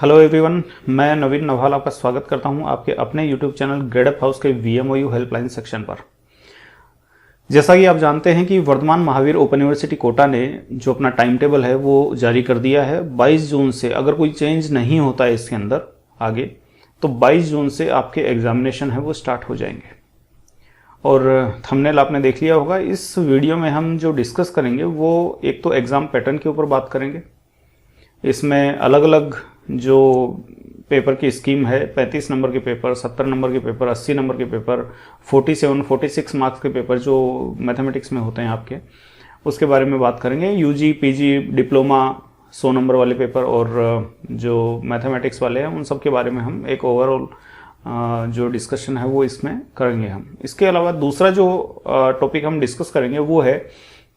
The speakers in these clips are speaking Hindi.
हेलो एवरीवन, मैं नवीन नवहाल आपका स्वागत करता हूं आपके अपने यूट्यूब चैनल ग्रेडअप हाउस के वीएमओयू हेल्पलाइन सेक्शन पर। जैसा कि आप जानते हैं कि वर्धमान महावीर ओपन यूनिवर्सिटी कोटा ने जो अपना टाइम टेबल है वो जारी कर दिया है। 22 जून से अगर कोई चेंज नहीं होता है इसके अंदर आगे, तो 22 जून से आपके एग्जामिनेशन है वो स्टार्ट हो जाएंगे। और थंबनेल आपने देख लिया होगा। इस वीडियो में हम जो डिस्कस करेंगे वो एक तो एग्ज़ाम पैटर्न के ऊपर बात करेंगे। इसमें अलग अलग जो पेपर की स्कीम है, 35 नंबर के पेपर, 70 नंबर के पेपर, 80 नंबर के पेपर, 47, 46 मार्क्स के पेपर जो मैथमेटिक्स में होते हैं आपके, उसके बारे में बात करेंगे। यूजी, पीजी, डिप्लोमा 100 नंबर वाले पेपर और जो मैथमेटिक्स वाले हैं उन सब के बारे में हम एक ओवरऑल जो डिस्कशन है वो इसमें करेंगे हम। इसके अलावा दूसरा जो टॉपिक हम डिस्कस करेंगे वो है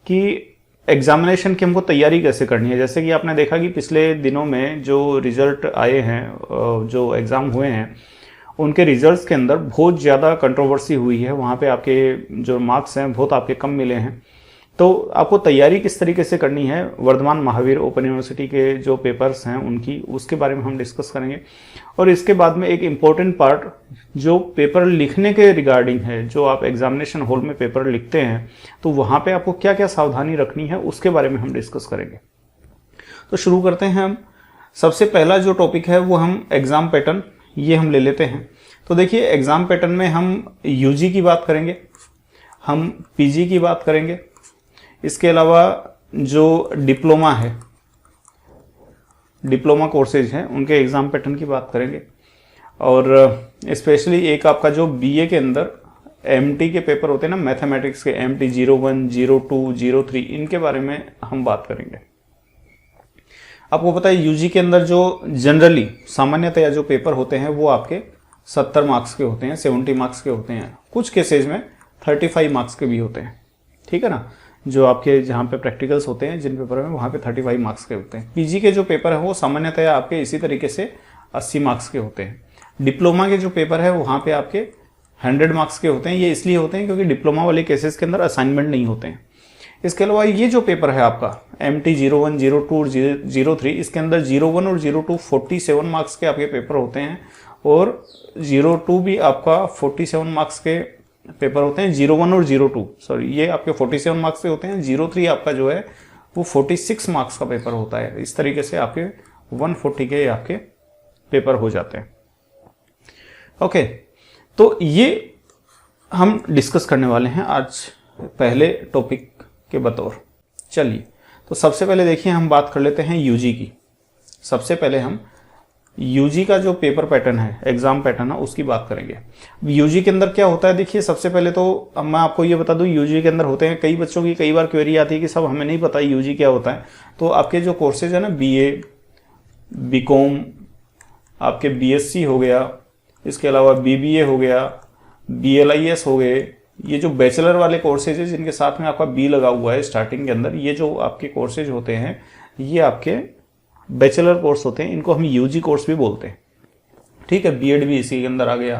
कि एग्जामिनेशन की हमको तैयारी कैसे करनी है। जैसे कि आपने देखा कि पिछले दिनों में जो रिजल्ट आए हैं, जो एग्ज़ाम हुए हैं, उनके रिजल्ट्स के अंदर बहुत ज़्यादा कंट्रोवर्सी हुई है। वहाँ पे आपके जो मार्क्स हैं बहुत आपके कम मिले हैं। तो आपको तैयारी किस तरीके से करनी है वर्धमान महावीर ओपन यूनिवर्सिटी के जो पेपर्स हैं उनकी, उसके बारे में हम डिस्कस करेंगे। और इसके बाद में एक इम्पॉर्टेंट पार्ट जो पेपर लिखने के रिगार्डिंग है, जो आप एग्जामिनेशन हॉल में पेपर लिखते हैं तो वहाँ पे आपको क्या क्या सावधानी रखनी है उसके बारे में हम डिस्कस करेंगे। तो शुरू करते हैं हम। सबसे पहला जो टॉपिक है वो हम एग्ज़ाम पैटर्न, ये हम ले लेते हैं। तो देखिए, एग्ज़ाम पैटर्न में हम यूजी की बात करेंगे, हम पीजी की बात करेंगे, इसके अलावा जो डिप्लोमा है, डिप्लोमा कोर्सेज हैं उनके एग्ज़ाम पैटर्न की बात करेंगे। और स्पेशली एक आपका जो बीए के अंदर एमटी के पेपर होते हैं ना, मैथमेटिक्स के एमटी 01, 02, 03, इनके बारे में हम बात करेंगे। आपको पता है यूजी के अंदर जो जनरली सामान्यतया जो पेपर होते हैं वो आपके 70 मार्क्स के होते हैं, 70 मार्क्स के होते हैं, कुछ केसेज में 35 मार्क्स के भी होते हैं। ठीक है ना, जो आपके जहाँ पे प्रैक्टिकल्स होते हैं जिन पेपर में, वहाँ पे 35 मार्क्स के होते हैं। पीजी के जो पेपर है वो सामान्यतया आपके इसी तरीके से 80 मार्क्स के होते हैं। डिप्लोमा के जो पेपर है वहाँ पे आपके 100 मार्क्स के होते हैं। ये इसलिए होते हैं क्योंकि डिप्लोमा वाले केसेस के अंदर असाइनमेंट नहीं होते हैं। इसके अलावा ये जो पेपर है आपका MT 01, 02, 03, इसके अंदर 01 और 02 47 मार्क्स के आपके पेपर होते हैं, और 02 भी आपका 47 मार्क्स के पेपर होते हैं। 01 और 02 सॉरी, ये आपके 47 मार्क्स के होते हैं। 03 आपका जो है वो 46 मार्क्स का पेपर होता है। इस तरीके से आपके 140 के आपके पेपर हो जाते हैं। ओके, तो ये हम डिस्कस करने वाले हैं आज पहले टॉपिक के बतौर। चलिए, तो सबसे पहले देखिए हम बात कर लेते हैं यूजी की। सबसे पहले हम यूजी का जो पेपर पैटर्न है, एग्जाम पैटर्न है, उसकी बात करेंगे। यूजी के अंदर क्या होता है, देखिए सबसे पहले तो अब मैं आपको ये बता दूं, यूजी के अंदर होते हैं, कई बच्चों की कई बार क्वेरी आती है कि सब हमें नहीं पता यूजी क्या होता है। तो आपके जो कोर्सेज है ना, बीए, बीकॉम, आपके बीएससी हो गया, इसके अलावा बीबीए हो गया, बीएलआईएस हो गए, ये जो बैचलर वाले कोर्सेज है जिनके साथ में आपका बी लगा हुआ है स्टार्टिंग के अंदर, ये जो आपके कोर्सेज होते हैं ये आपके बैचलर कोर्स होते हैं। इनको हम यूजी कोर्स भी बोलते हैं। ठीक है, बीएड भी इसी के अंदर आ गया।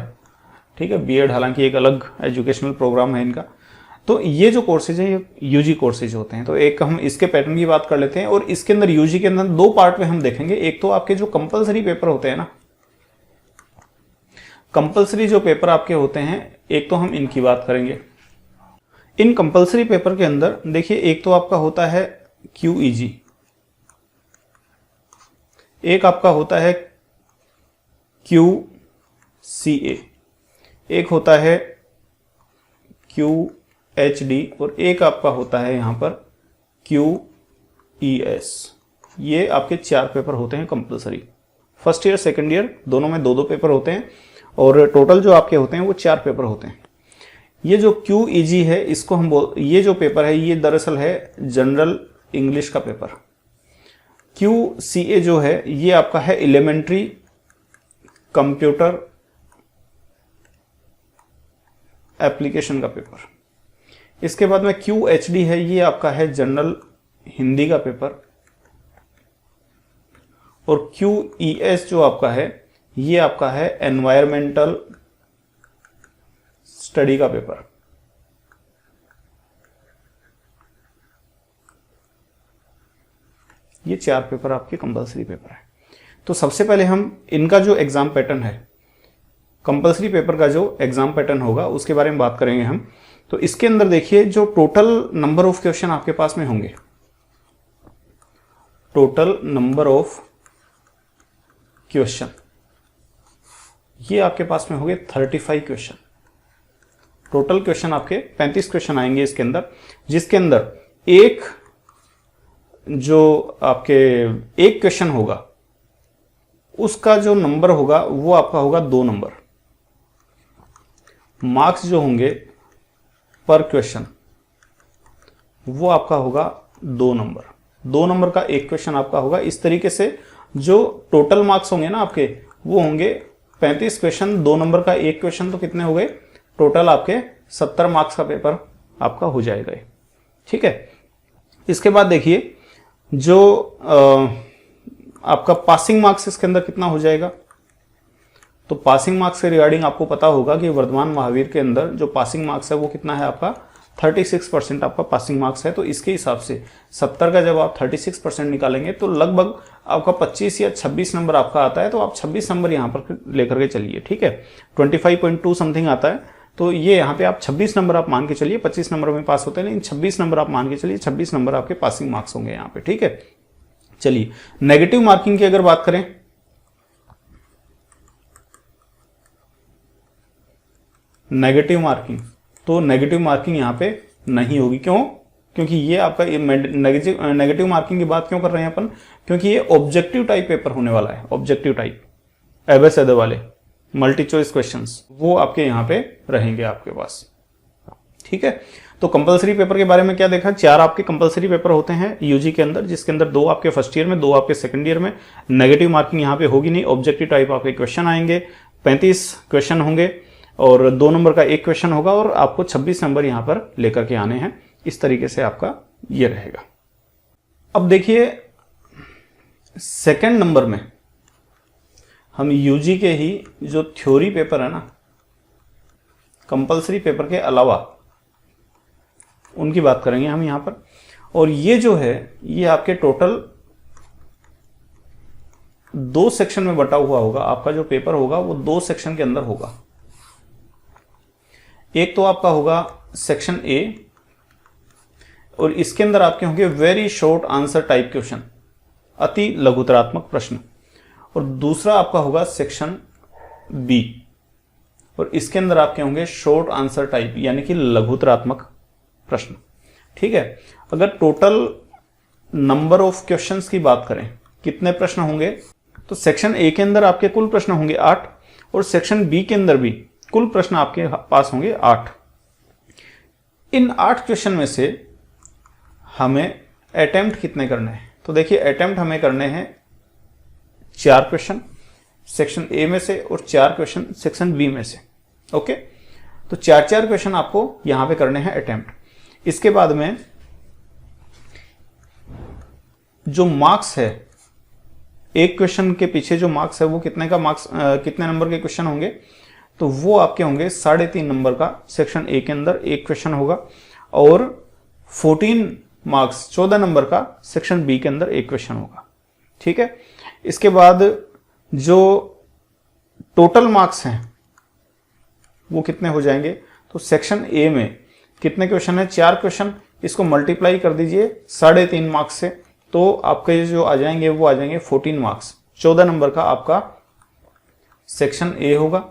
ठीक है, बीएड हालांकि एक अलग एजुकेशनल प्रोग्राम है इनका। तो ये जो कोर्सेज हैं ये यूजी कोर्सेज होते हैं। तो एक हम इसके पैटर्न की बात कर लेते हैं। और इसके अंदर यूजी के अंदर दो पार्ट में हम देखेंगे। एक तो आपके जो कंपलसरी पेपर होते हैं ना, कंपलसरी जो पेपर आपके होते हैं, एक तो हम इनकी बात करेंगे। इन कंपलसरी पेपर के अंदर देखिए, एक तो आपका होता है QEG, एक आपका होता है QCA, एक होता है QHD, और एक आपका होता है यहां पर QES। ये आपके 4 पेपर होते हैं compulsory. First year second year दोनों में 2-2 पेपर होते हैं, और टोटल जो आपके होते हैं वो 4 पेपर होते हैं। ये जो QEG है, इसको हम ये जो पेपर है ये दरअसल है जनरल इंग्लिश का पेपर। QCA जो है ये आपका है एलिमेंट्री कंप्यूटर एप्लीकेशन का पेपर। इसके बाद में QHD है, ये आपका है जनरल हिंदी का पेपर। और QES जो आपका है ये आपका है एनवायरमेंटल स्टडी का पेपर। ये 4 पेपर आपके कंपलसरी पेपर है। तो सबसे पहले हम इनका जो एग्जाम पैटर्न है, कंपलसरी पेपर का जो एग्जाम पैटर्न होगा उसके बारे में बात करेंगे हम। तो इसके अंदर देखिए जो टोटल नंबर ऑफ क्वेश्चन आपके पास में होंगे, टोटल नंबर ऑफ क्वेश्चन ये आपके पास में होंगे 35 क्वेश्चन। टोटल क्वेश्चन आपके 35 क्वेश्चन आएंगे इसके अंदर, जिसके अंदर एक जो आपके एक क्वेश्चन होगा उसका जो नंबर होगा वो आपका होगा 2 नंबर। मार्क्स जो होंगे पर क्वेश्चन वो आपका होगा 2 नंबर। 2 नंबर का एक क्वेश्चन आपका होगा। इस तरीके से जो टोटल मार्क्स होंगे ना आपके वो होंगे 35 क्वेश्चन, 2 नंबर का एक क्वेश्चन, तो कितने हो गए टोटल आपके 70 मार्क्स का पेपर आपका हो जाएगा। ठीक है। इसके बाद देखिए जो आपका पासिंग मार्क्स इसके अंदर कितना हो जाएगा। तो पासिंग मार्क्स के रिगार्डिंग आपको पता होगा कि वर्धमान महावीर के अंदर जो पासिंग मार्क्स है वो कितना है आपका 36% आपका पासिंग मार्क्स है। तो इसके हिसाब से 70 का जब आप 36% निकालेंगे तो लगभग आपका 25 या 26 नंबर आपका आता है। तो आप 26 नंबर यहाँ पर लेकर के चलिए। ठीक है, 25.2 समथिंग आता है। तो ये यहाँ पे आप 26 नंबर आप मान के चलिए, 25 नंबर में पास होते हैं लेकिन 26 नंबर आप मान के चलिए, 26 नंबर आपके पासिंग मार्क्स होंगे यहाँ पे। ठीक है, चलिए नेगेटिव मार्किंग की अगर बात करें, नेगेटिव मार्किंग, तो नेगेटिव मार्किंग यहाँ पे नहीं होगी। क्यों? क्योंकि ये आपका नेगेटिव मार्किंग की बात क्यों कर रहे हैं अपन, क्योंकि ये ऑब्जेक्टिव टाइप पेपर होने वाला है। ऑब्जेक्टिव टाइप एबेसेडर वाले मल्टी चॉइस क्वेश्चंस वो आपके यहाँ पे रहेंगे आपके पास। ठीक है, तो कंपलसरी पेपर के बारे में क्या देखा, 4 आपके कंपलसरी पेपर होते हैं यूजी के अंदर, जिसके अंदर 2 आपके फर्स्ट ईयर में, 2 आपके सेकंड ईयर में। नेगेटिव मार्किंग यहाँ पे होगी नहीं, ऑब्जेक्टिव टाइप आपके क्वेश्चन आएंगे, 35 क्वेश्चन होंगे और 2 नंबर का एक क्वेश्चन होगा और आपको 26 नंबर यहाँ पर लेकर के आने हैं। इस तरीके से आपका ये रहेगा। अब देखिए सेकंड नंबर में हम यूजी के ही जो थ्योरी पेपर है ना, कंपलसरी पेपर के अलावा, उनकी बात करेंगे हम यहाँ पर। और ये जो है ये आपके टोटल 2 सेक्शन में बटा हुआ होगा। आपका जो पेपर होगा वो 2 सेक्शन के अंदर होगा। एक तो आपका होगा सेक्शन ए और इसके अंदर आपके होंगे very short answer type question, अति लघुतरात्मक प्रश्न। और दूसरा आपका होगा सेक्शन बी और इसके अंदर आपके होंगे शॉर्ट आंसर टाइप यानी कि लघुतरात्मक प्रश्न। ठीक है, अगर टोटल नंबर ऑफ क्वेश्चंस की बात करें कितने प्रश्न होंगे, तो सेक्शन ए के अंदर आपके कुल प्रश्न होंगे 8 और सेक्शन बी के अंदर भी कुल प्रश्न आपके पास होंगे 8। इन 8 क्वेश्चन में से हमें अटेम्प्ट कितने करने हैं, तो देखिए अटेम्प्ट हमें करने हैं 4 क्वेश्चन सेक्शन ए में से और 4 क्वेश्चन सेक्शन बी में से। ओके, तो 4 क्वेश्चन आपको यहां पे करने हैं अटेम्प्ट। इसके बाद में जो मार्क्स है, एक क्वेश्चन के पीछे जो मार्क्स है वो कितने का मार्क्स, कितने नंबर के क्वेश्चन होंगे, तो वो आपके होंगे 3.5 नंबर का। सेक्शन ए के अंदर एक क्वेश्चन होगा और 14 मार्क्स 14 नंबर का सेक्शन बी के अंदर एक क्वेश्चन होगा। ठीक है, इसके बाद जो टोटल मार्क्स हैं वो कितने हो जाएंगे, तो सेक्शन ए में कितने क्वेश्चन है, 4 क्वेश्चन, इसको मल्टीप्लाई कर दीजिए 3.5 मार्क्स से, तो आपके जो आ जाएंगे वो आ जाएंगे 14 मार्क्स। 14 नंबर का आपका सेक्शन ए होगा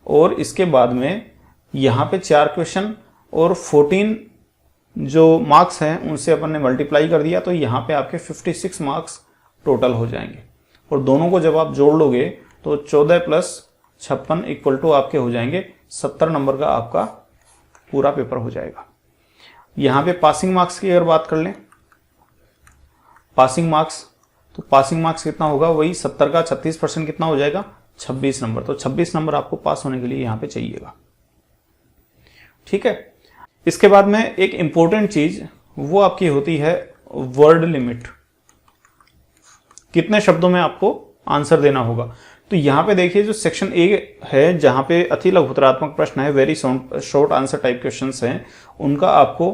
और इसके बाद में यहाँ पे 4 क्वेश्चन और 14 जो मार्क्स हैं उनसे अपन ने मल्टीप्लाई कर दिया, तो यहाँ पे आपके 56 मार्क्स टोटल हो जाएंगे। और दोनों को जब आप जोड़ लोगे तो 14 + 56 इक्वल टू आपके हो जाएंगे 70 नंबर का आपका पूरा पेपर हो जाएगा। यहाँ पे पासिंग मार्क्स की अगर बात कर लें, पासिंग मार्क्स, तो पासिंग मार्क्स कितना होगा, वही 70 का 36% कितना हो जाएगा, 26 नंबर। तो 26 नंबर आपको पास होने के लिए यहाँ पे चाहिएगा। ठीक है, इसके बाद में एक इंपॉर्टेंट चीज वो आपकी होती है वर्ड लिमिट, कितने शब्दों में आपको आंसर देना होगा। तो यहाँ पे देखिए जो सेक्शन ए है जहां पे अति लघुतरात्मक प्रश्न है, very short answer type questions हैं, उनका आपको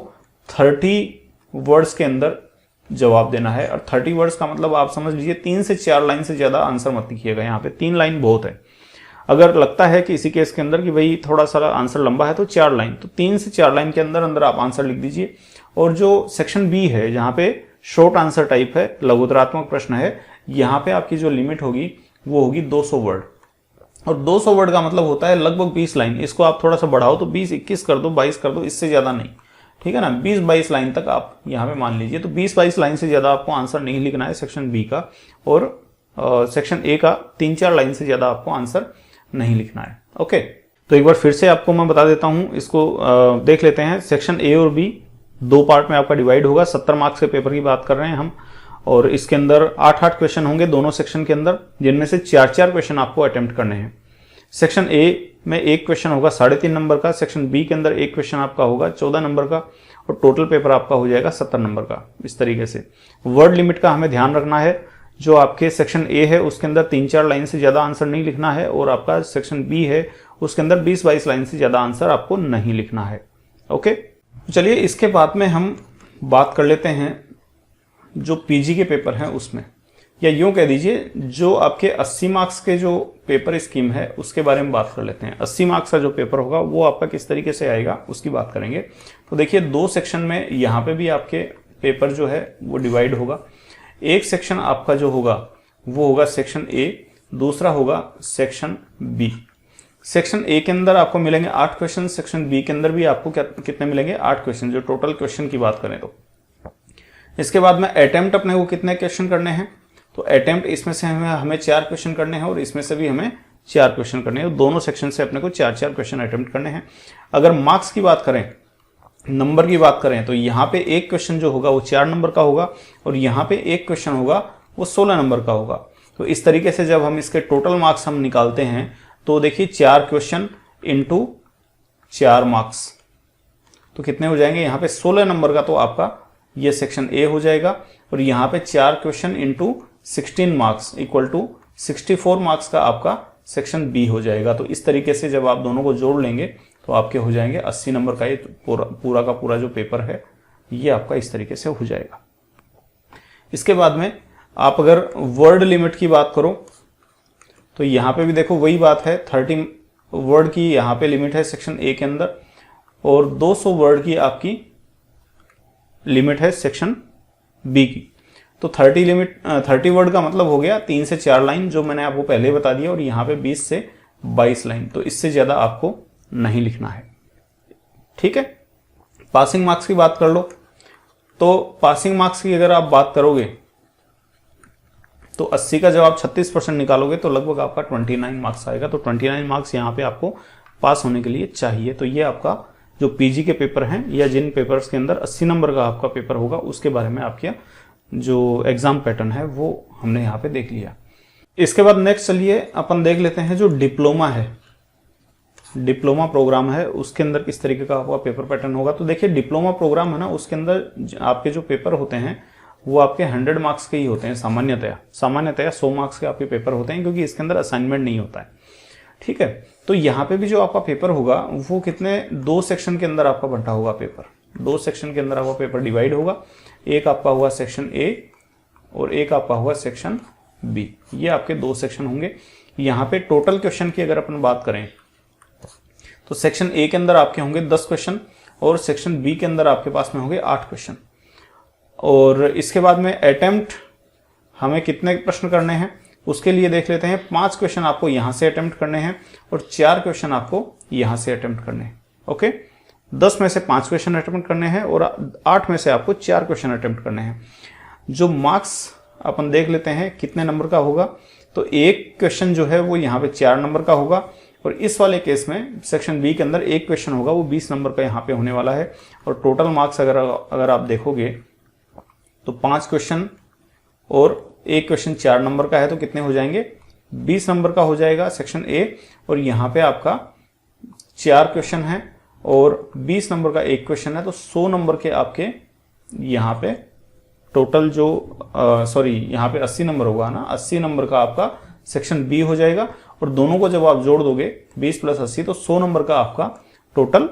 30 वर्ड्स के अंदर जवाब देना है। और 30 वर्ड्स का मतलब आप समझ लीजिए 3 से 4 लाइन से ज़्यादा आंसर मत लिखिएगा, यहाँ पे 3 लाइन बहुत है। अगर लगता है कि इसी केस के अंदर कि भाई थोड़ा सा आंसर लंबा है तो 4 लाइन, तो 3 से 4 लाइन के अंदर अंदर आप आंसर लिख दीजिए। और जो सेक्शन बी है जहाँ पे शॉर्ट आंसर टाइप है, लघुतरात्मक प्रश्न है, यहाँ पे आपकी जो लिमिट होगी वो होगी 200 वर्ड। और 200 वर्ड का मतलब होता है लगभग 20 लाइन। इसको आप थोड़ा सा बढ़ाओ तो 20, 21 कर दो, 22 कर दो, इससे ज़्यादा नहीं, ठीक है ना। 20-22 लाइन तक आप यहाँ पे मान लीजिए। तो 20-22 लाइन से ज़्यादा आपको आंसर नहीं लिखना है सेक्शन बी का, और सेक्शन ए का 3-4 लाइन से ज़्यादा आपको आंसर नहीं लिखना है। ओके, तो एक बार फिर से आपको मैं बता देता हूँ, इसको देख लेते हैं। सेक्शन ए और बी 2 पार्ट में आपका डिवाइड होगा। 70 मार्क्स के पेपर की बात कर रहे हैं हम, और इसके अंदर 8-8 क्वेश्चन होंगे दोनों सेक्शन के अंदर, जिनमें से 4-4 क्वेश्चन आपको अटेम्प्ट करने हैं। सेक्शन ए में 1 क्वेश्चन होगा 3.5 नंबर का, सेक्शन बी के अंदर 1 क्वेश्चन आपका होगा 14 नंबर का, और टोटल पेपर आपका हो जाएगा 70 नंबर का। इस तरीके से वर्ड लिमिट का हमें ध्यान रखना है। जो आपके सेक्शन ए है उसके अंदर 3-4 लाइन से ज़्यादा आंसर नहीं लिखना है, और आपका सेक्शन बी है उसके अंदर 20-22 लाइन से ज़्यादा आंसर आपको नहीं लिखना है। ओके, चलिए इसके बाद में हम बात कर लेते हैं जो पीजी के पेपर हैं उसमें, या यूँ कह दीजिए जो आपके 80 मार्क्स के जो पेपर स्कीम है उसके बारे में बात कर लेते हैं। 80 मार्क्स का जो पेपर होगा वो आपका किस तरीके से आएगा उसकी बात करेंगे। तो देखिए 2 सेक्शन में यहाँ पे भी आपके पेपर जो है वो डिवाइड होगा। एक सेक्शन आपका जो होगा वो होगा सेक्शन ए, दूसरा होगा सेक्शन बी। सेक्शन ए के अंदर आपको मिलेंगे 8 क्वेश्चन, सेक्शन बी के अंदर भी आपको कितने मिलेंगे 8 क्वेश्चन, जो टोटल क्वेश्चन की बात करें तो। इसके बाद में अटेम्प्ट अपने को कितने क्वेश्चन करने हैं, तो अटेम्प्ट इसमें से हमें 4 क्वेश्चन करने हैं, और इसमें से भी हमें 4 क्वेश्चन करने हैं। दोनों सेक्शन से अपने को 4-4 क्वेश्चन अटेम्प्ट करने हैं। अगर मार्क्स की बात करें, नंबर की बात करें, तो यहाँ पे 1 क्वेश्चन जो होगा वो 4 नंबर का होगा, और यहाँ पे 1 क्वेश्चन होगा वो 16 नंबर का होगा। तो इस तरीके से जब हम इसके टोटल मार्क्स हम निकालते हैं तो देखिए 4 क्वेश्चन इंटू 4 मार्क्स, तो कितने हो जाएंगे यहाँ पे 16 नंबर का, तो आपका ये सेक्शन ए हो जाएगा। और यहाँ पे 4 question into 16 marks equal to 64 marks का आपका सेक्शन बी हो जाएगा। तो इस तरीके से जब आप दोनों को जोड़ लेंगे तो आपके हो जाएंगे 80 नंबर का ये पूरा का पूरा जो पेपर है ये आपका इस तरीके से हो जाएगा। इसके बाद में आप अगर वर्ड लिमिट की बात करो तो यहाँ पे भी देखो वही बात है, 30 वर्ड की यहाँ पे लिमिट है सेक्शन ए के अंदर, और 200 वर्ड की आपकी लिमिट है सेक्शन बी की। तो 30 वर्ड का मतलब हो गया 3 से 4 लाइन, जो मैंने आपको पहले बता दिया, और यहाँ पे 20 से 22 लाइन, तो इससे ज़्यादा आपको नहीं लिखना है। ठीक है, पासिंग मार्क्स की बात कर लो। तो पासिंग मार्क्स की अगर आप बात करोगे तो 80 का जब आप 36% निकालोगे तो लगभग आपका 29 मार्क्स आएगा। तो 29 मार्क्स यहाँ पे आपको पास होने के लिए चाहिए। तो ये आपका जो पीजी के पेपर हैं, या जिन पेपर्स के अंदर 80 नंबर का आपका पेपर होगा, उसके बारे में आपका जो एग्जाम पैटर्न है वो हमने यहाँ पे देख लिया। इसके बाद नेक्स्ट चलिए अपन देख लेते हैं जो डिप्लोमा है, डिप्लोमा प्रोग्राम है, उसके अंदर किस तरीके का आपका पेपर पैटर्न होगा। तो देखिए डिप्लोमा प्रोग्राम है ना, उसके अंदर आपके जो पेपर होते हैं वो आपके 100 मार्क्स के ही होते हैं सामान्यतया 100 मार्क्स के आपके पेपर होते हैं, क्योंकि इसके अंदर असाइनमेंट नहीं होता है। ठीक है, तो यहाँ पे भी जो आपका पेपर होगा वो कितने 2 सेक्शन के अंदर आपका बंटा होगा पेपर। 2 सेक्शन के अंदर आपका पेपर डिवाइड होगा। एक आपका हुआ सेक्शन ए और एक आपका हुआ सेक्शन बी, ये आपके 2 सेक्शन होंगे। यहाँ पे टोटल क्वेश्चन की अगर अपन बात करें तो सेक्शन ए के अंदर आपके होंगे 10 क्वेश्चन, और सेक्शन बी के अंदर आपके पास में होंगे 8 क्वेश्चन। और इसके बाद में अटेम्प्ट हमें कितने प्रश्न करने हैं उसके लिए देख लेते हैं। 5 क्वेश्चन आपको यहाँ से अटेम्प्ट करने हैं, और 4 क्वेश्चन आपको यहाँ से अटेम्प्ट करने हैं। ओके, 10 में से 5 क्वेश्चन अटेम्प्ट करने हैं, और 8 में से आपको 4 क्वेश्चन अटेम्प्ट करने हैं। जो मार्क्स अपन देख लेते हैं कितने नंबर का होगा। तो एक क्वेश्चन जो है वो यहाँ पे 4 नंबर का होगा, और इस वाले केस में सेक्शन बी के अंदर एक क्वेश्चन होगा वो 20 नंबर का यहाँ पे होने वाला है। और टोटल मार्क्स अगर आप देखोगे तो 5 क्वेश्चन और एक क्वेश्चन 4 नंबर का है, तो कितने हो जाएंगे 20 नंबर का हो जाएगा सेक्शन ए। और यहाँ पे आपका 4 क्वेश्चन है और 20 नंबर का एक क्वेश्चन है, तो 100 नंबर के आपके यहाँ पे टोटल जो यहाँ पे 80 नंबर होगा ना, 80 नंबर का आपका सेक्शन बी हो जाएगा। और दोनों को जब आप जोड़ दोगे 20 + 80 तो 100 नंबर का आपका टोटल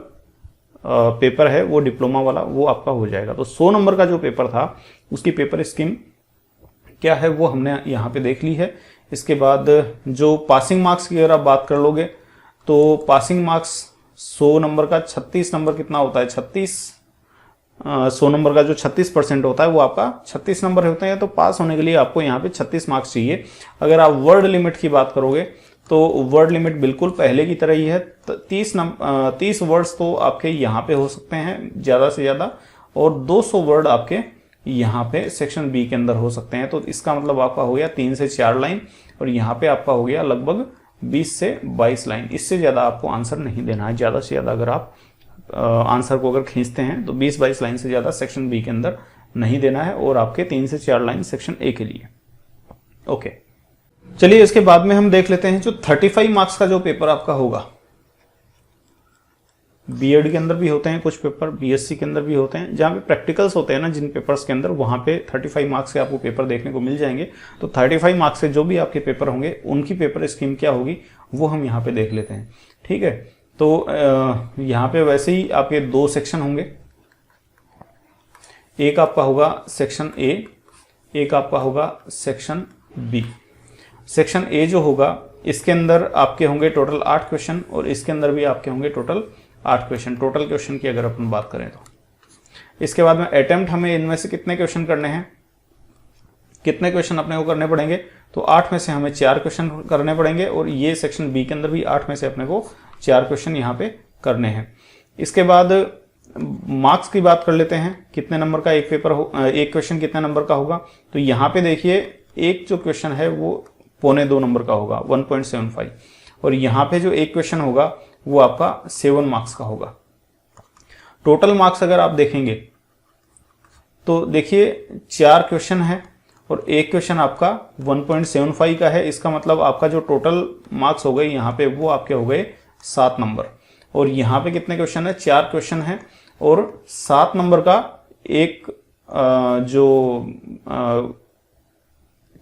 पेपर है वो डिप्लोमा वाला वो आपका हो जाएगा। तो 100 नंबर का जो पेपर था उसकी पेपर स्कीम क्या है वो हमने यहाँ पे देख ली है। इसके बाद जो पासिंग मार्क्स की अगर आप बात कर लोगे तो पासिंग मार्क्स 100 नंबर का 36 नंबर कितना होता है, 100 नंबर का जो 36% होता है वो आपका 36 नंबर होते हैं। तो पास होने के लिए आपको यहाँ पे 36 मार्क्स चाहिए। अगर आप वर्ड लिमिट की बात करोगे तो वर्ड लिमिट बिल्कुल पहले की तरह ही है। 30 वर्ड्स तो आपके यहाँ पे हो सकते हैं ज़्यादा से ज़्यादा, और 200 वर्ड आपके यहाँ पे सेक्शन बी के अंदर हो सकते हैं। तो इसका मतलब आपका हो गया 3 से 4 लाइन, और यहाँ पे आपका हो गया लगभग 20 से 22 लाइन। इससे ज़्यादा आपको आंसर नहीं देना है। ज़्यादा से ज़्यादा अगर आप आंसर को अगर खींचते हैं तो 20-22 लाइन से ज़्यादा सेक्शन बी के अंदर नहीं देना है, और आपके 3 से 4 लाइन सेक्शन ए के लिए। ओके, चलिए इसके बाद में हम देख लेते हैं जो 35 मार्क्स का जो पेपर आपका होगा। बीएड के अंदर भी होते हैं कुछ पेपर, बीएससी के अंदर भी होते हैं, जहाँ पे प्रैक्टिकल्स होते हैं ना जिन पेपर्स के अंदर, वहाँ पे 35 मार्क्स के आपको पेपर देखने को मिल जाएंगे। तो 35 मार्क्स से जो भी आपके पेपर होंगे उनकी पेपर स्कीम क्या होगी वो हम यहाँ पे देख लेते हैं। ठीक है, तो यहाँ पे वैसे ही आपके 2 सेक्शन होंगे। एक आपका होगा सेक्शन ए, एक आपका होगा सेक्शन बी। सेक्शन ए जो होगा इसके अंदर आपके होंगे टोटल 8 क्वेश्चन, और इसके अंदर भी आपके होंगे टोटल 8 क्वेश्चन। टोटल क्वेश्चन की अगर अपन बात करें तो इसके बाद में अटेम्प्ट हमें इनमें से कितने क्वेश्चन करने हैं, कितने क्वेश्चन अपने को करने पड़ेंगे, तो 8 में से हमें 4 क्वेश्चन करने पड़ेंगे, और ये सेक्शन बी के अंदर भी 8 में से अपने को 4 क्वेश्चन यहाँ पे करने हैं। इसके बाद मार्क्स की बात कर लेते हैं, कितने नंबर का एक पेपर हो, एक क्वेश्चन कितने नंबर का होगा। तो यहाँ पे देखिए एक जो क्वेश्चन है वो 2.25 नंबर का होगा, 1.75, और यहाँ पे जो एक क्वेश्चन होगा वो आपका 7 मार्क्स का होगा। टोटल मार्क्स अगर आप देखेंगे तो देखिए 4 क्वेश्चन है और एक क्वेश्चन आपका 1.75 का है। इसका मतलब आपका जो टोटल मार्क्स हो गए यहाँ पे वो आपके हो गए 7 नंबर। और यहाँ पे कितने क्वेश्चन है, 4 क्वेश्चन है, और 7 नंबर का एक जो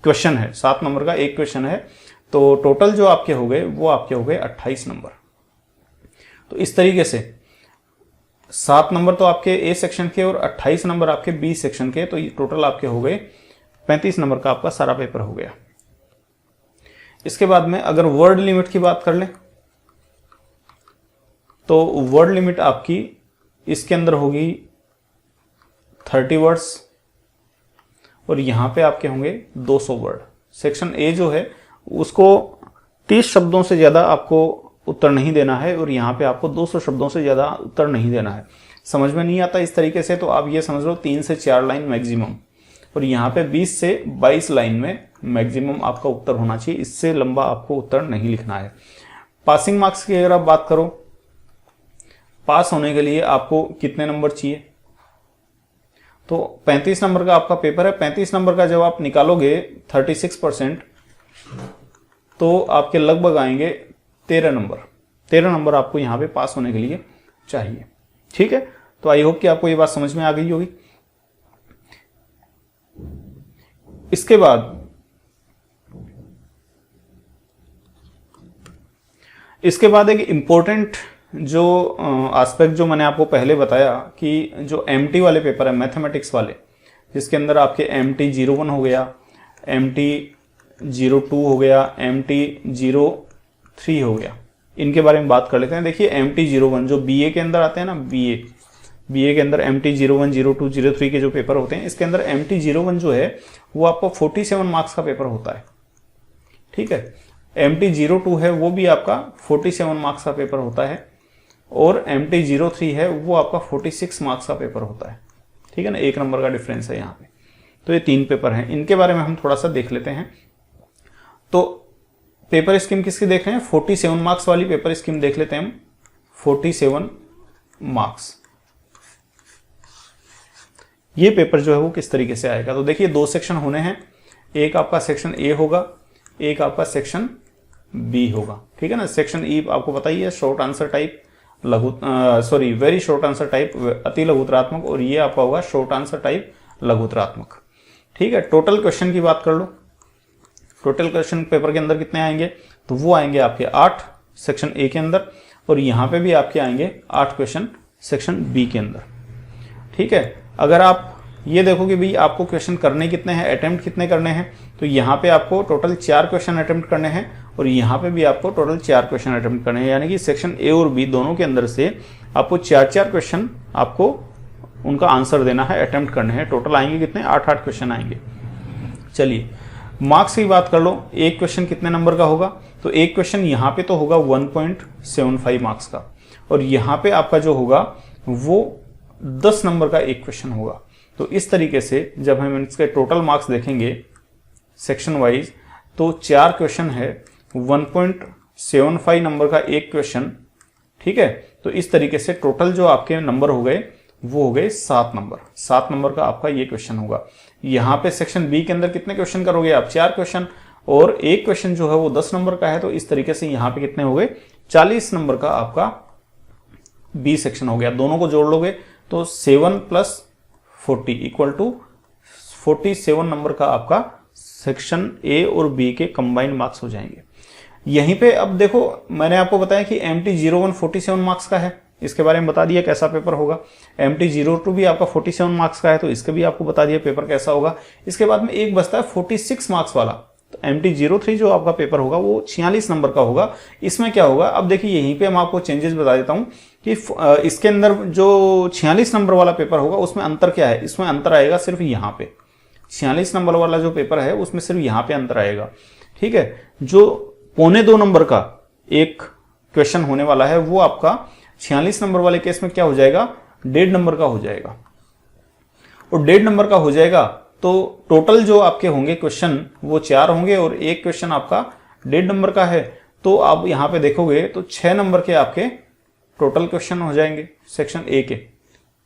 क्वेश्चन है, 7 नंबर का एक क्वेश्चन है। तो टोटल जो आपके हो गए वो आपके हो गए 28 नंबर। तो इस तरीके से 7 नंबर तो आपके ए सेक्शन के और 28 नंबर आपके बी सेक्शन के, तो टोटल आपके हो गए 35 नंबर का आपका सारा पेपर हो गया। इसके बाद में अगर वर्ड लिमिट की बात कर लें तो वर्ड लिमिट आपकी इसके अंदर होगी 30 वर्ड्स, और यहां पे आपके होंगे 200 वर्ड। सेक्शन ए जो है उसको 30 शब्दों से ज्यादा आपको उत्तर नहीं देना है, और यहाँ पे आपको 200 शब्दों से ज्यादा उत्तर नहीं देना है। समझ में नहीं आता इस तरीके से तो आप ये समझ लो 3 से 4 लाइन मैक्सिमम, और यहाँ पे 20 से 22 लाइन में मैक्सिमम आपका उत्तर होना चाहिए। इससे लंबा आपको उत्तर नहीं लिखना है। पासिंग मार्क्स की अगर आप बात करो, पास होने के लिए आपको कितने नंबर चाहिए, तो 35 नंबर का आपका पेपर है। 35 नंबर का जब आप निकालोगे 36%, तो आपके लगभग आएंगे 13 नंबर। 13 नंबर आपको यहां पे पास होने के लिए चाहिए। ठीक है, तो आई होप कि आपको ये बात समझ में आ गई होगी। इसके बाद एक इंपॉर्टेंट जो एस्पेक्ट जो मैंने आपको पहले बताया कि जो एमटी वाले पेपर है मैथमेटिक्स वाले, जिसके अंदर आपके MT 01 हो गया, MT 02 हो गया, MT 03 हो गया, इनके बारे में बात कर लेते हैं। देखिए MT 01 जो BA के अंदर आते हैं ना, BA के अंदर MT 01, 02, 03 के जो पेपर होते हैं, इसके अंदर MT 01 जो है वो आपको 47 मार्क्स का पेपर होता है। ठीक है, MT 02 है वो भी आपका 47 मार्क्स का पेपर होता है, और MT 03 है वो आपका 46 मार्क्स का पेपर होता है। ठीक है ना, 1 नंबर का डिफरेंस है यहाँ पे। तो ये 3 पेपर हैं, इनके बारे में हम थोड़ा सा देख लेते हैं। तो पेपर स्कीम किसकी देख रहे हैं, 47 मार्क्स वाली पेपर स्कीम देख लेते हैं हम। 47 मार्क्स ये पेपर जो है वो किस तरीके से आएगा। तो देखिए 2 सेक्शन होने हैं, एक आपका सेक्शन ए होगा, एक आपका सेक्शन बी होगा। ठीक है ना, सेक्शन ई आपको पता ही है, short answer type, very short answer type अति लघुतरात्मक, और ये आपका होगा शॉर्ट आंसर टाइप लघुतरात्मक। ठीक है, टोटल क्वेश्चन की बात कर लो, टोटल क्वेश्चन पेपर के अंदर कितने आएंगे, तो वो आएंगे आपके 8 सेक्शन ए के अंदर, और यहाँ पे भी आपके आएंगे 8 क्वेश्चन सेक्शन बी के अंदर। ठीक है, अगर आप ये देखो कि भाई आपको क्वेश्चन करने कितने हैं, अटेम्प्ट कितने करने हैं, तो यहाँ पे आपको टोटल 4 क्वेश्चन अटेम्प्ट करने हैं और यहाँ पे भी आपको टोटल 4 क्वेश्चन अटेम्प्ट करने हैं, यानी कि सेक्शन ए और बी दोनों के अंदर से आपको 4-4 क्वेश्चन आपको उनका आंसर देना है, अटेम्प्ट करने हैं। टोटल आएंगे कितने, 8-8 क्वेश्चन आएंगे। चलिए मार्क्स की बात कर लो, एक क्वेश्चन कितने नंबर का होगा, तो एक क्वेश्चन यहाँ पे तो होगा 1.75 मार्क्स का, और यहाँ पे आपका जो होगा वो 10 नंबर का एक क्वेश्चन होगा। तो इस तरीके से जब हम इसके टोटल मार्क्स देखेंगे सेक्शन वाइज, तो 4 क्वेश्चन है, 1.75 नंबर का एक क्वेश्चन। ठीक है, तो इस तरीके से टोटल जो आपके नंबर हो गए वो हो गए 7 नंबर। 7 नंबर का आपका ये क्वेश्चन होगा। यहाँ पे सेक्शन बी के अंदर कितने क्वेश्चन करोगे आप, 4 क्वेश्चन, और एक क्वेश्चन जो है वो 10 नंबर का है, तो इस तरीके से यहाँ पे कितने हो गए, 40 नंबर का आपका बी सेक्शन हो गया। दोनों को जोड़ लोगे तो 7 + 40 इक्वल टू 47 नंबर का आपका सेक्शन ए और बी के कंबाइंड मार्क्स हो जाएंगे। यहीं पे अब देखो, मैंने आपको बताया कि MT01 47 मार्क्स का है, इसके बारे में बता दिया कैसा पेपर होगा। MT02 भी आपका 47 मार्क्स का है, तो इसके भी आपको बता दिया पेपर कैसा होगा। इसके बाद में एक बचता है 46 मार्क्स वाला, तो MT03 जो आपका पेपर होगा वो 46 नंबर का होगा। इसमें क्या होगा, अब देखिए यहीं पे मैं आपको चेंजेस बता देता हूं कि इसके अंदर जो 46 नंबर वाला पेपर होगा उसमें अंतर क्या है, इसमें अंतर आएगा सिर्फ यहाँ पे। 46 नंबर वाला जो पेपर है उसमें सिर्फ यहाँ पे अंतर आएगा। ठीक है, जो 1.25 नंबर का एक क्वेश्चन होने वाला है वो आपका 46 नंबर वाले केस में क्या हो जाएगा, 1.5 नंबर का हो जाएगा। और 1.5 नंबर का हो जाएगा तो टोटल जो आपके होंगे क्वेश्चन वो 4 होंगे और एक क्वेश्चन आपका 1.5 नंबर का है। तो आप यहां पे देखोगे तो 6 नंबर के आपके टोटल क्वेश्चन हो जाएंगे सेक्शन ए के।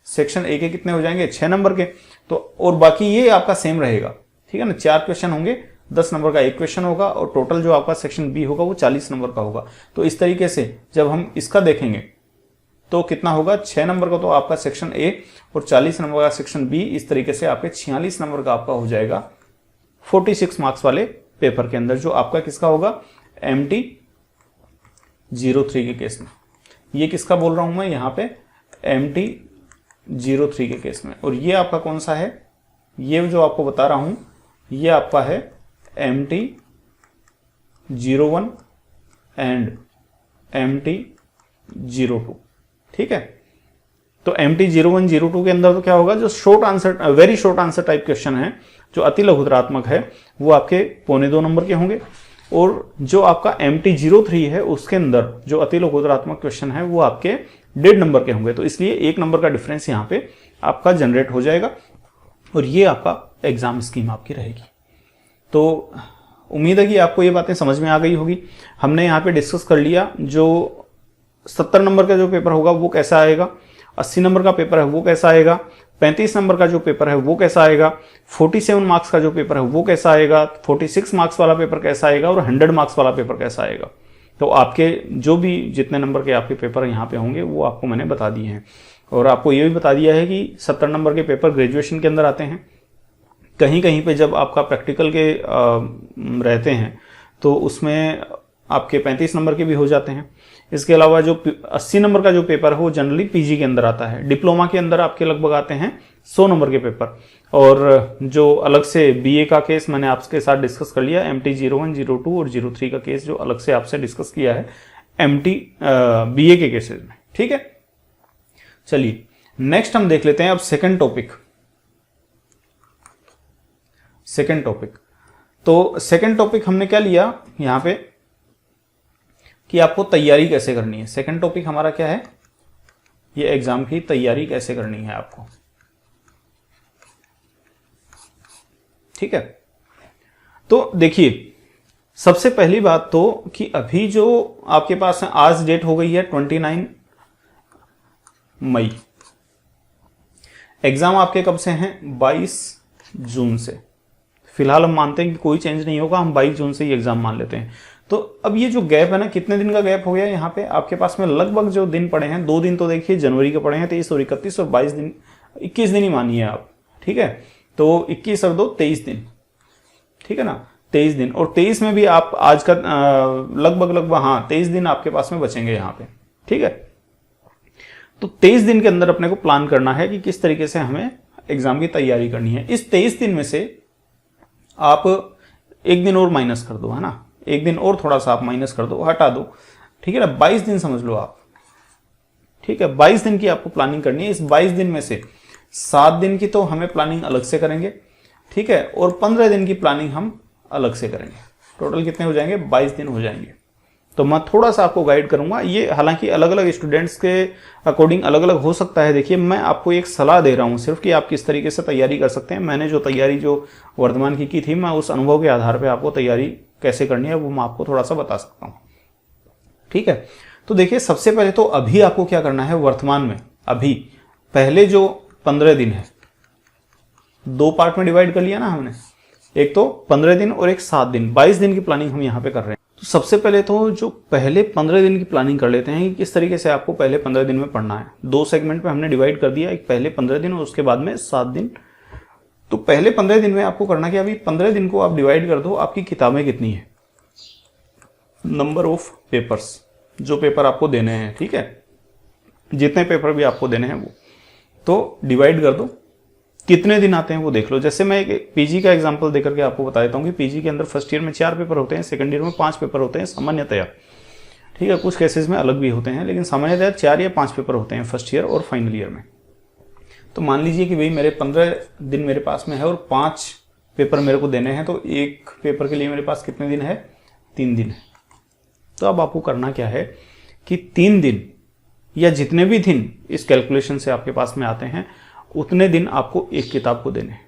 सेक्शन ए के कितने हो जाएंगे, 6 नंबर के। तो और बाकी ये आपका सेम रहेगा। ठीक है ना, 4 क्वेश्चन होंगे, 10 नंबर का एक क्वेश्चन होगा और टोटल जो आपका सेक्शन बी होगा वो 40 नंबर का होगा। तो इस तरीके से जब हम इसका देखेंगे तो कितना होगा, 6 नंबर का तो आपका सेक्शन ए और 40 नंबर का सेक्शन बी। इस तरीके से आपके 46 नंबर का आपका हो जाएगा 46 मार्क्स वाले पेपर के अंदर, जो आपका किसका होगा, MT03 के केस में। ये किसका बोल रहा हूं मैं यहाँ पे, MT03 के केस में। और ये आपका कौन सा है, ये जो आपको बता रहा हूं ये आपका है MT01 एंड MT02। ठीक है, तो MT01 02 के अंदर तो क्या होगा, जो short answer, very short answer type question है, जो अति लघुतरात्मक है, वो आपके 1.25 नंबर के होंगे। और जो आपका MT03 है उसके अंदर जो अति लघुतरात्मक क्वेश्चन है वो आपके 1.5 नंबर के होंगे। तो इसलिए 1 नंबर का डिफरेंस यहाँ पे आपका जनरेट हो जाएगा और ये आपका एग्जाम स्कीम आपकी रहेगी। तो उम्मीद है कि आपको ये बातें समझ में आ गई होगी। हमने यहाँ पे डिस्कस कर लिया जो 70 नंबर का जो पेपर होगा वो कैसा आएगा, 80 नंबर का पेपर है वो कैसा आएगा, 35 नंबर का जो पेपर है वो कैसा आएगा, 47 मार्क्स का जो पेपर है वो कैसा आएगा, 46 मार्क्स वाला पेपर कैसा आएगा और 100 मार्क्स वाला पेपर कैसा आएगा। तो आपके जो भी जितने नंबर के आपके पेपर यहाँ पे होंगे वो आपको मैंने बता दिए हैं। और आपको ये भी बता दिया है कि 70 नंबर के पेपर ग्रेजुएशन के अंदर आते हैं। कहीं कहीं पे जब आपका प्रैक्टिकल के रहते हैं तो उसमें आपके 35 नंबर के भी हो जाते हैं। इसके अलावा जो 80 नंबर का जो पेपर है वो जनरली पीजी के अंदर आता है। डिप्लोमा के अंदर आपके लगभग आते हैं 100 नंबर के पेपर। और जो अलग से बीए का केस मैंने आपके साथ डिस्कस कर लिया, MT01, 02 और 03 का केस जो अलग से आपसे डिस्कस किया है बीए के केसेस में। ठीक है, चलिए नेक्स्ट हम देख लेते हैं अब सेकंड टॉपिक। तो सेकंड टॉपिक हमने क्या लिया यहां पे कि आपको तैयारी कैसे करनी है। सेकंड टॉपिक हमारा क्या है, ये एग्जाम की तैयारी कैसे करनी है आपको। ठीक है, तो देखिए सबसे पहली बात तो कि अभी जो आपके पास है, आज डेट हो गई है 29 मई। एग्जाम आपके कब से हैं, 22 जून से। फिलहाल हम मानते हैं कि कोई चेंज नहीं होगा, हम 22 जून से ही एग्जाम मान लेते हैं। तो अब ये जो गैप है ना, कितने दिन का गैप हो गया यहाँ पे आपके पास में, लगभग जो दिन पड़े हैं 2 दिन तो देखिए जनवरी के पड़े हैं, 23 और 31 और 22 दिन, 21 दिन ही मानिए आप। ठीक है, तो 21 और 2 23 दिन। ठीक है ना, 23 दिन। और 23 में भी आप आज का लगभग 23 दिन आपके पास में बचेंगे यहाँ पे। ठीक है, तो 23 दिन के अंदर अपने को प्लान करना है कि किस तरीके से हमें एग्जाम की तैयारी करनी है। इस 23 दिन में से आप एक दिन और माइनस कर दो, है ना, एक दिन और थोड़ा सा आप माइनस कर दो, हटा दो, ठीक है ना, 22 दिन समझ लो आप, ठीक है। 22 दिन की आपको प्लानिंग करनी है। इस 22 दिन में से 7 दिन की तो हमें प्लानिंग अलग से करेंगे, ठीक है, और 15 दिन की प्लानिंग हम अलग से करेंगे। टोटल कितने हो जाएंगे? 22 दिन हो जाएंगे। तो मैं थोड़ा सा आपको गाइड करूंगा। ये हालांकि अलग अलग स्टूडेंट्स के अकॉर्डिंग अलग अलग हो सकता है। देखिए, मैं आपको एक सलाह दे रहा हूं सिर्फ कि आप किस तरीके से तैयारी कर सकते हैं। मैंने जो तैयारी जो वर्धमान की थी, मैं उस अनुभव के आधार पर आपको तैयारी कैसे करनी है वो मैं आपको थोड़ा सा बता सकता हूँ, ठीक है। तो देखिए, सबसे पहले तो अभी आपको क्या करना है, वर्तमान में अभी पहले जो 15 दिन है, 2 पार्ट में डिवाइड कर लिया ना हमने, एक तो 15 दिन और एक 7 दिन, 22 दिन की प्लानिंग हम यहाँ पे कर रहे हैं। तो सबसे पहले तो जो पहले 15 दिन की प्लानिंग कर लेते हैं कि किस तरीके से आपको पहले 15 दिन में पढ़ना है। 2 सेगमेंट में हमने डिवाइड कर दिया, एक पहले 15 दिन और उसके बाद में 7 दिन। तो पहले 15 दिन में आपको करना क्या, अभी 15 दिन को आप डिवाइड कर दो, आपकी किताबें कितनी है, नंबर ऑफ पेपर्स, जो पेपर आपको देने हैं, ठीक है, जितने पेपर भी आपको देने हैं वो, तो डिवाइड कर दो, कितने दिन आते हैं वो देख लो। जैसे मैं एक पीजी का एग्जांपल देकर के आपको बता देता हूँ कि पीजी के अंदर फर्स्ट ईयर में 4 पेपर होते हैं, सेकंड ईयर में 5 पेपर होते हैं सामान्यतया, ठीक है, कुछ केसेस में अलग भी होते हैं, लेकिन सामान्यतया 4 या 5 पेपर होते हैं फर्स्ट ईयर और फाइनल ईयर में। तो मान लीजिए कि भाई मेरे 15 दिन मेरे पास में है और 5 पेपर मेरे को देने हैं, तो एक पेपर के लिए मेरे पास कितने दिन है, 3 दिन है। तो अब आपको करना क्या है कि 3 दिन या जितने भी दिन इस कैलकुलेशन से आपके पास में आते हैं उतने दिन आपको एक किताब को देने हैं।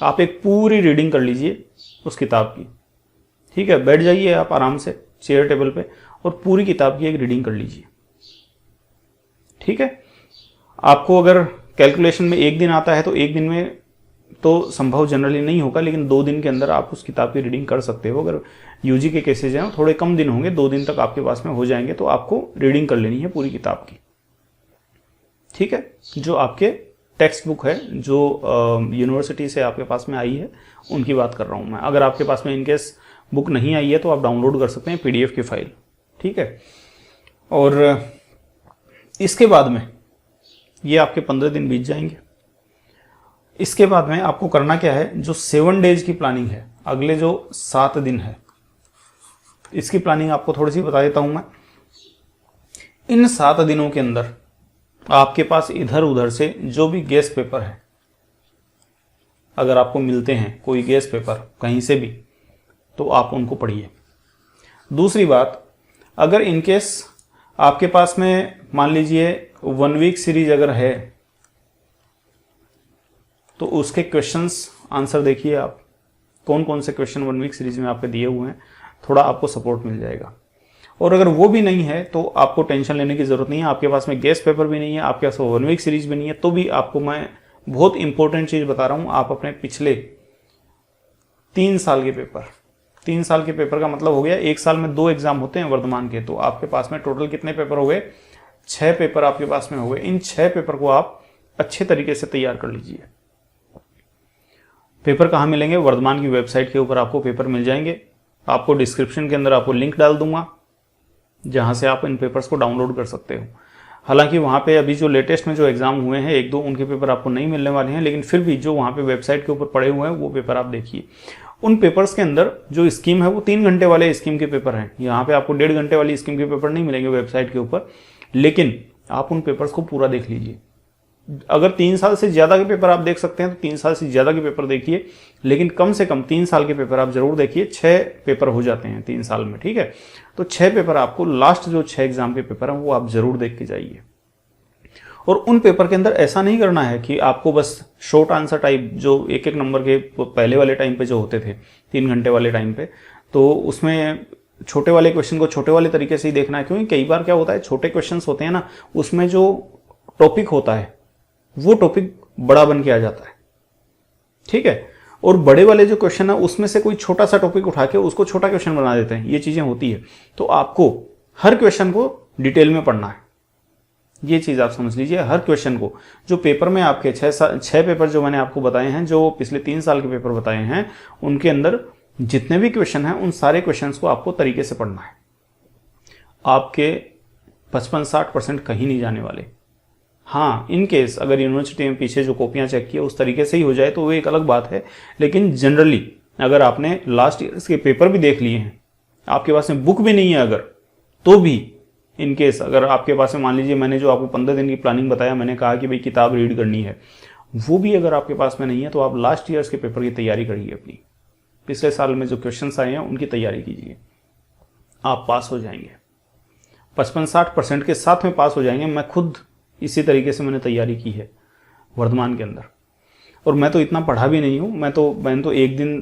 आप एक पूरी रीडिंग कर लीजिए उस किताब की, ठीक है, बैठ जाइए आप आराम से चेयर टेबल पे और पूरी किताब की एक रीडिंग कर लीजिए, ठीक है। आपको अगर कैलकुलेशन में एक दिन आता है तो एक दिन में तो संभव जनरली नहीं होगा, लेकिन 2 दिन के अंदर आप उस किताब की रीडिंग कर सकते हो। अगर यूजी के केसेज हैं थोड़े कम दिन होंगे, 2 दिन तक आपके पास में हो जाएंगे, तो आपको रीडिंग कर लेनी है पूरी किताब की, ठीक है। जो आपके टेक्स्ट बुक है, जो यूनिवर्सिटी से आपके पास में आई है, उनकी बात कर रहा हूं मैं। अगर आपके पास में इनकेस बुक नहीं आई है तो आप डाउनलोड कर सकते हैं पीडीएफ की फाइल, ठीक है। और इसके बाद में ये आपके 15 दिन बीत जाएंगे। इसके बाद में आपको करना क्या है, जो 7 डेज की प्लानिंग है, अगले जो 7 दिन है, इसकी प्लानिंग आपको थोड़ी सी बता देता हूं मैं। इन 7 दिनों के अंदर आपके पास इधर उधर से जो भी गेस्ट पेपर है, अगर आपको मिलते हैं कोई गेस्ट पेपर कहीं से भी, तो आप उनको पढ़िए। दूसरी बात, अगर इनकेस आपके पास में मान लीजिए 1 वीक सीरीज अगर है, तो उसके क्वेश्चंस आंसर देखिए आप, कौन कौन से क्वेश्चन 1 वीक सीरीज में आपके दिए हुए हैं, थोड़ा आपको सपोर्ट मिल जाएगा। और अगर वो भी नहीं है तो आपको टेंशन लेने की जरूरत नहीं है, आपके पास में गेस्ट पेपर भी नहीं है, आपके पास 1 वीक सीरीज भी नहीं है, तो भी आपको मैं बहुत इंपॉर्टेंट चीज बता रहा हूं, आप अपने पिछले 3 साल के पेपर, 3 साल के पेपर का मतलब हो गया 1 साल में 2 एग्जाम होते हैं वर्तमान के, तो आपके पास में टोटल कितने पेपर हो गए, 6 पेपर आपके पास में हो गए। इन 6 पेपर को आप अच्छे तरीके से तैयार कर लीजिए। पेपर कहाँ मिलेंगे, वर्धमान की वेबसाइट के ऊपर आपको पेपर मिल जाएंगे। आपको डिस्क्रिप्शन के अंदर आपको लिंक डाल दूंगा जहां से आप इन पेपर्स को डाउनलोड कर सकते हो। हालांकि वहां पे अभी जो लेटेस्ट में जो एग्जाम हुए हैं 1-2 उनके पेपर आपको नहीं मिलने वाले हैं, लेकिन फिर भी जो वहां पे वेबसाइट के ऊपर पड़े हुए हैं वो पेपर आप देखिए। उन पेपर्स के अंदर जो स्कीम है वो 3 घंटे वाले स्कीम के पेपर हैं। यहाँ पे आपको 1.5 घंटे वाली स्कीम के पेपर नहीं मिलेंगे वेबसाइट के ऊपर, लेकिन आप उन पेपर्स को पूरा देख लीजिए। अगर 3 साल से ज्यादा के पेपर आप देख सकते हैं तो 3 साल से ज्यादा के पेपर देखिए, लेकिन कम से कम 3 साल के पेपर आप जरूर देखिए। 6 पेपर हो जाते हैं 3 साल में, ठीक है। तो 6 पेपर आपको, लास्ट जो 6 एग्जाम के पेपर हैं वो आप जरूर देख के जाइए। और उन पेपर के अंदर ऐसा नहीं करना है कि आपको बस शॉर्ट आंसर टाइप जो 1-1 नंबर के पहले वाले टाइम पे जो होते थे 3 घंटे वाले टाइम पे, तो उसमें छोटे वाले क्वेश्चन को छोटे वाले तरीके से ही देखना है। क्योंकि कई बार क्या होता है, छोटे क्वेश्चन होते हैं ना, उसमें जो टॉपिक होता है वो टॉपिक बड़ा बन के आ जाता है, ठीक है। और बड़े वाले जो क्वेश्चन है उसमें से कोई छोटा सा टॉपिक उठा के उसको छोटा क्वेश्चन बना देते हैं, ये चीजें होती है। तो आपको हर क्वेश्चन को डिटेल में पढ़ना है, ये चीज आप समझ लीजिए। हर क्वेश्चन को, जो पेपर में आपके 6 पेपर जो मैंने आपको बताए हैं, जो पिछले 3 साल के पेपर बताए हैं, उनके अंदर जितने भी क्वेश्चन हैं उन सारे क्वेश्चंस को आपको तरीके से पढ़ना है। आपके 55-60% कहीं नहीं जाने वाले, हाँ, इन केस अगर यूनिवर्सिटी में पीछे जो कॉपियाँ चेक किया उस तरीके से ही हो जाए तो वो एक अलग बात है, लेकिन जनरली अगर आपने लास्ट ईयर्स के पेपर भी देख लिए हैं, आपके पास में बुक भी नहीं है अगर, तो भी इन केस अगर आपके पास में मान लीजिए मैंने जो आपको 15 दिन की प्लानिंग बताया, मैंने कहा कि भाई किताब रीड करनी है, वो भी अगर आपके पास में नहीं है तो आप लास्ट ईयर्स के पेपर की तैयारी करिए, अपनी पिछले साल में जो क्वेश्चंस आए हैं उनकी तैयारी कीजिए, आप पास हो जाएंगे, 55-60% के साथ में पास हो जाएंगे। मैं खुद इसी तरीके से मैंने तैयारी की है वर्धमान के अंदर, और मैं तो इतना पढ़ा भी नहीं हूँ, मैंने तो एक दिन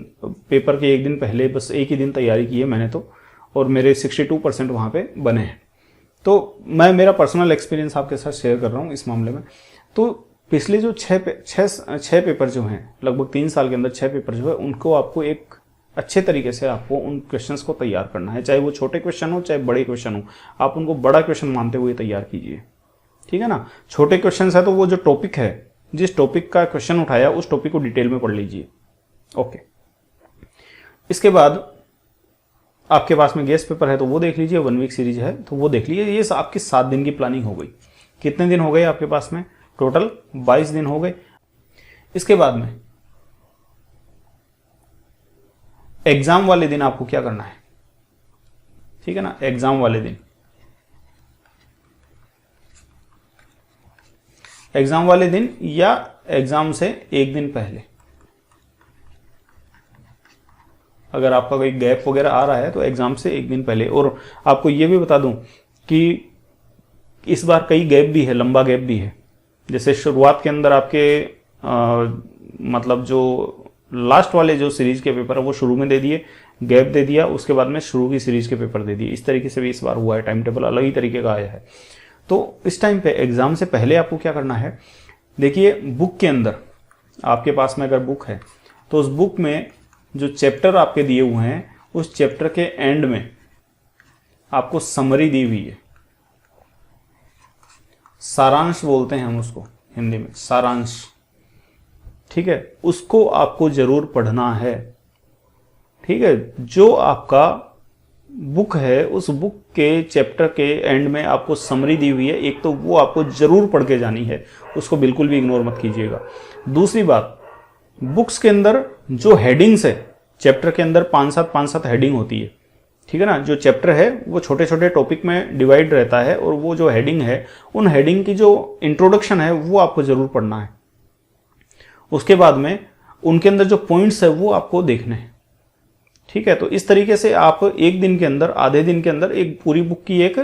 पेपर के एक दिन पहले बस एक ही दिन तैयारी की है मैंने तो, और मेरे 62% वहाँ पे बने हैं। तो मैं मेरा पर्सनल एक्सपीरियंस आपके साथ शेयर कर रहा हूँ इस मामले में। तो पिछले जो छः पेपर जो हैं, लगभग 3 साल के अंदर 6 पेपर जो है, उनको आपको एक अच्छे तरीके से आपको उन क्वेश्चंस को तैयार करना है, चाहे वो छोटे क्वेश्चन हो चाहे बड़े क्वेश्चन हो, आप उनको बड़ा क्वेश्चन मानते हुए तैयार कीजिए, ठीक है ना। छोटे क्वेश्चन है तो वो जो टॉपिक है, जिस टॉपिक का क्वेश्चन उठाया उस टॉपिक को डिटेल में पढ़ लीजिए, ओके। इसके बाद आपके पास में गेस्ट पेपर है तो वो देख लीजिए, 1 वीक सीरीज है तो वो देख लीजिए। ये आपकी 7 दिन की प्लानिंग हो गई। कितने दिन हो गए आपके पास में? टोटल 22 दिन हो गए। इसके बाद में एग्जाम वाले दिन आपको क्या करना है, ठीक है ना। एग्जाम वाले दिन, एग्जाम वाले दिन या एग्जाम से एक दिन पहले, अगर आपका कोई गैप वगैरह आ रहा है तो एग्जाम से एक दिन पहले। और आपको ये भी बता दूं कि इस बार कई गैप भी है, लंबा गैप भी है। जैसे शुरुआत के अंदर आपके मतलब जो लास्ट वाले जो सीरीज के पेपर है वो शुरू में दे दिए, गैप दे दिया, उसके बाद में शुरू की सीरीज के पेपर दे दिए। इस तरीके से भी इस बार हुआ है, टाइम टेबल अलग ही तरीके का आया है। तो इस टाइम पे एग्जाम से पहले आपको क्या करना है, देखिए बुक के अंदर आपके पास में अगर बुक है तो उस बुक में जो चैप्टर आपके दिए हुए हैं उस चैप्टर के एंड में आपको समरी दी हुई है, सारांश बोलते हैं हम उसको हिंदी में, सारांश, ठीक है। उसको आपको जरूर पढ़ना है, ठीक है। जो आपका बुक है उस बुक के चैप्टर के एंड में आपको समरी दी हुई है, एक तो वो आपको जरूर पढ़ के जानी है, उसको बिल्कुल भी इग्नोर मत कीजिएगा। दूसरी बात, बुक्स के अंदर जो हेडिंग्स है, चैप्टर के अंदर 5-7 हेडिंग होती है, ठीक है ना। जो चैप्टर है वो छोटे छोटे टॉपिक में डिवाइड रहता है, और वो जो हेडिंग है उन हेडिंग की जो इंट्रोडक्शन है वो आपको जरूर पढ़ना है। उसके बाद में उनके अंदर जो पॉइंट्स है वो आपको देखने हैं, ठीक है। तो इस तरीके से आप एक दिन के अंदर, आधे दिन के अंदर एक पूरी बुक की एक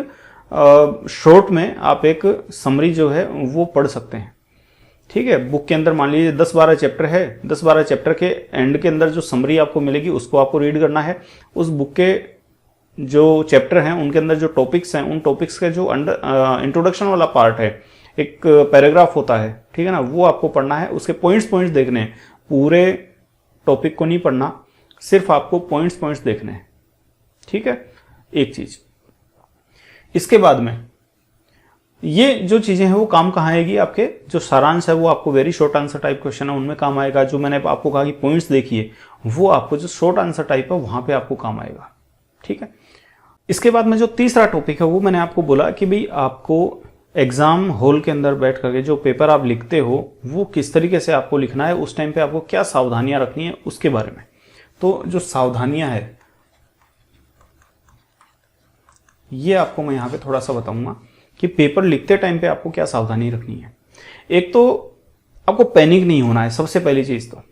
शॉर्ट में आप एक समरी जो है वो पढ़ सकते हैं, ठीक है। बुक के अंदर मान लीजिए 10-12 चैप्टर है, 10-12 चैप्टर के एंड के अंदर जो समरी आपको मिलेगी उसको आपको रीड करना है। उस बुक के जो चैप्टर हैं उनके अंदर जो टॉपिक्स हैं, उन टॉपिक्स के जो इंट्रोडक्शन वाला पार्ट है, एक पैराग्राफ होता है, ठीक है ना, वो आपको पढ़ना है। उसके पॉइंट्स देखने हैं, पूरे टॉपिक को नहीं पढ़ना, सिर्फ आपको पॉइंट्स देखने हैं, ठीक है। एक चीज, इसके बाद में ये जो चीजें हैं वो काम कहाँ आएगी, आपके जो सारांश है वो आपको very short answer type question है उनमें काम आएगा। जो मैंने आपको कहा कि पॉइंट्स देखिए, वो आपको जो शॉर्ट आंसर टाइप है वहां पे आपको काम आएगा, ठीक है। इसके बाद में जो तीसरा टॉपिक है वो मैंने आपको बोला कि भाई आपको एग्जाम हॉल के अंदर बैठ करके जो पेपर आप लिखते हो वो किस तरीके से आपको लिखना है, उस टाइम पे आपको क्या सावधानियां रखनी है उसके बारे में। तो जो सावधानियां है ये आपको मैं यहां पे थोड़ा सा बताऊंगा कि पेपर लिखते टाइम पे आपको क्या सावधानी रखनी है। एक तो आपको पैनिक नहीं होना है, सबसे पहली चीज तो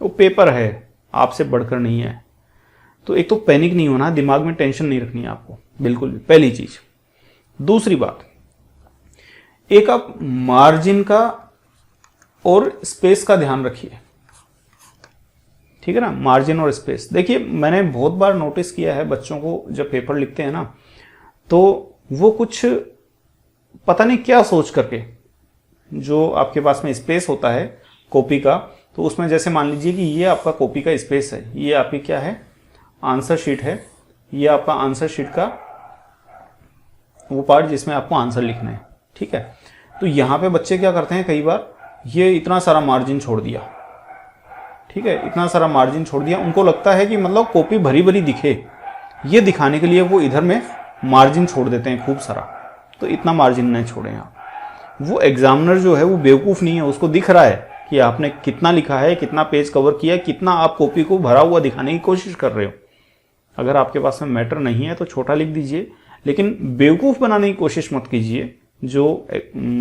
वो पेपर है, आपसे बढ़कर नहीं है, तो एक तो पैनिक नहीं होना, दिमाग में टेंशन नहीं रखनी है आपको बिल्कुल भी, पहली चीज। दूसरी बात, एक आप मार्जिन का और स्पेस का ध्यान रखिए, ठीक है ना, मार्जिन और स्पेस। देखिए मैंने बहुत बार नोटिस किया है बच्चों को जब पेपर लिखते हैं ना, तो वो कुछ पता नहीं क्या सोच करके, जो आपके पास में स्पेस होता है कॉपी का, तो उसमें जैसे मान लीजिए कि ये आपका कॉपी का स्पेस है, ये आपकी क्या है, आंसर शीट है, ये आपका आंसर शीट का वो पार्ट जिसमें आपको आंसर लिखना है, ठीक है। तो यहां पे बच्चे क्या करते हैं, कई बार ये इतना सारा मार्जिन छोड़ दिया, ठीक है, इतना सारा मार्जिन छोड़ दिया, उनको लगता है कि मतलब कॉपी भरी भरी दिखे, ये दिखाने के लिए वो इधर में मार्जिन छोड़ देते हैं खूब सारा। तो इतना मार्जिन नहीं छोड़ें आप। वो एग्जामिनर जो है वो बेवकूफ़ नहीं है, उसको दिख रहा है कि आपने कितना लिखा है, कितना पेज कवर किया, कितना आप कॉपी को भरा हुआ दिखाने की कोशिश कर रहे हो। अगर आपके पास में मैटर नहीं है तो छोटा लिख दीजिए, लेकिन बेवकूफ़ बनाने की कोशिश मत कीजिए। जो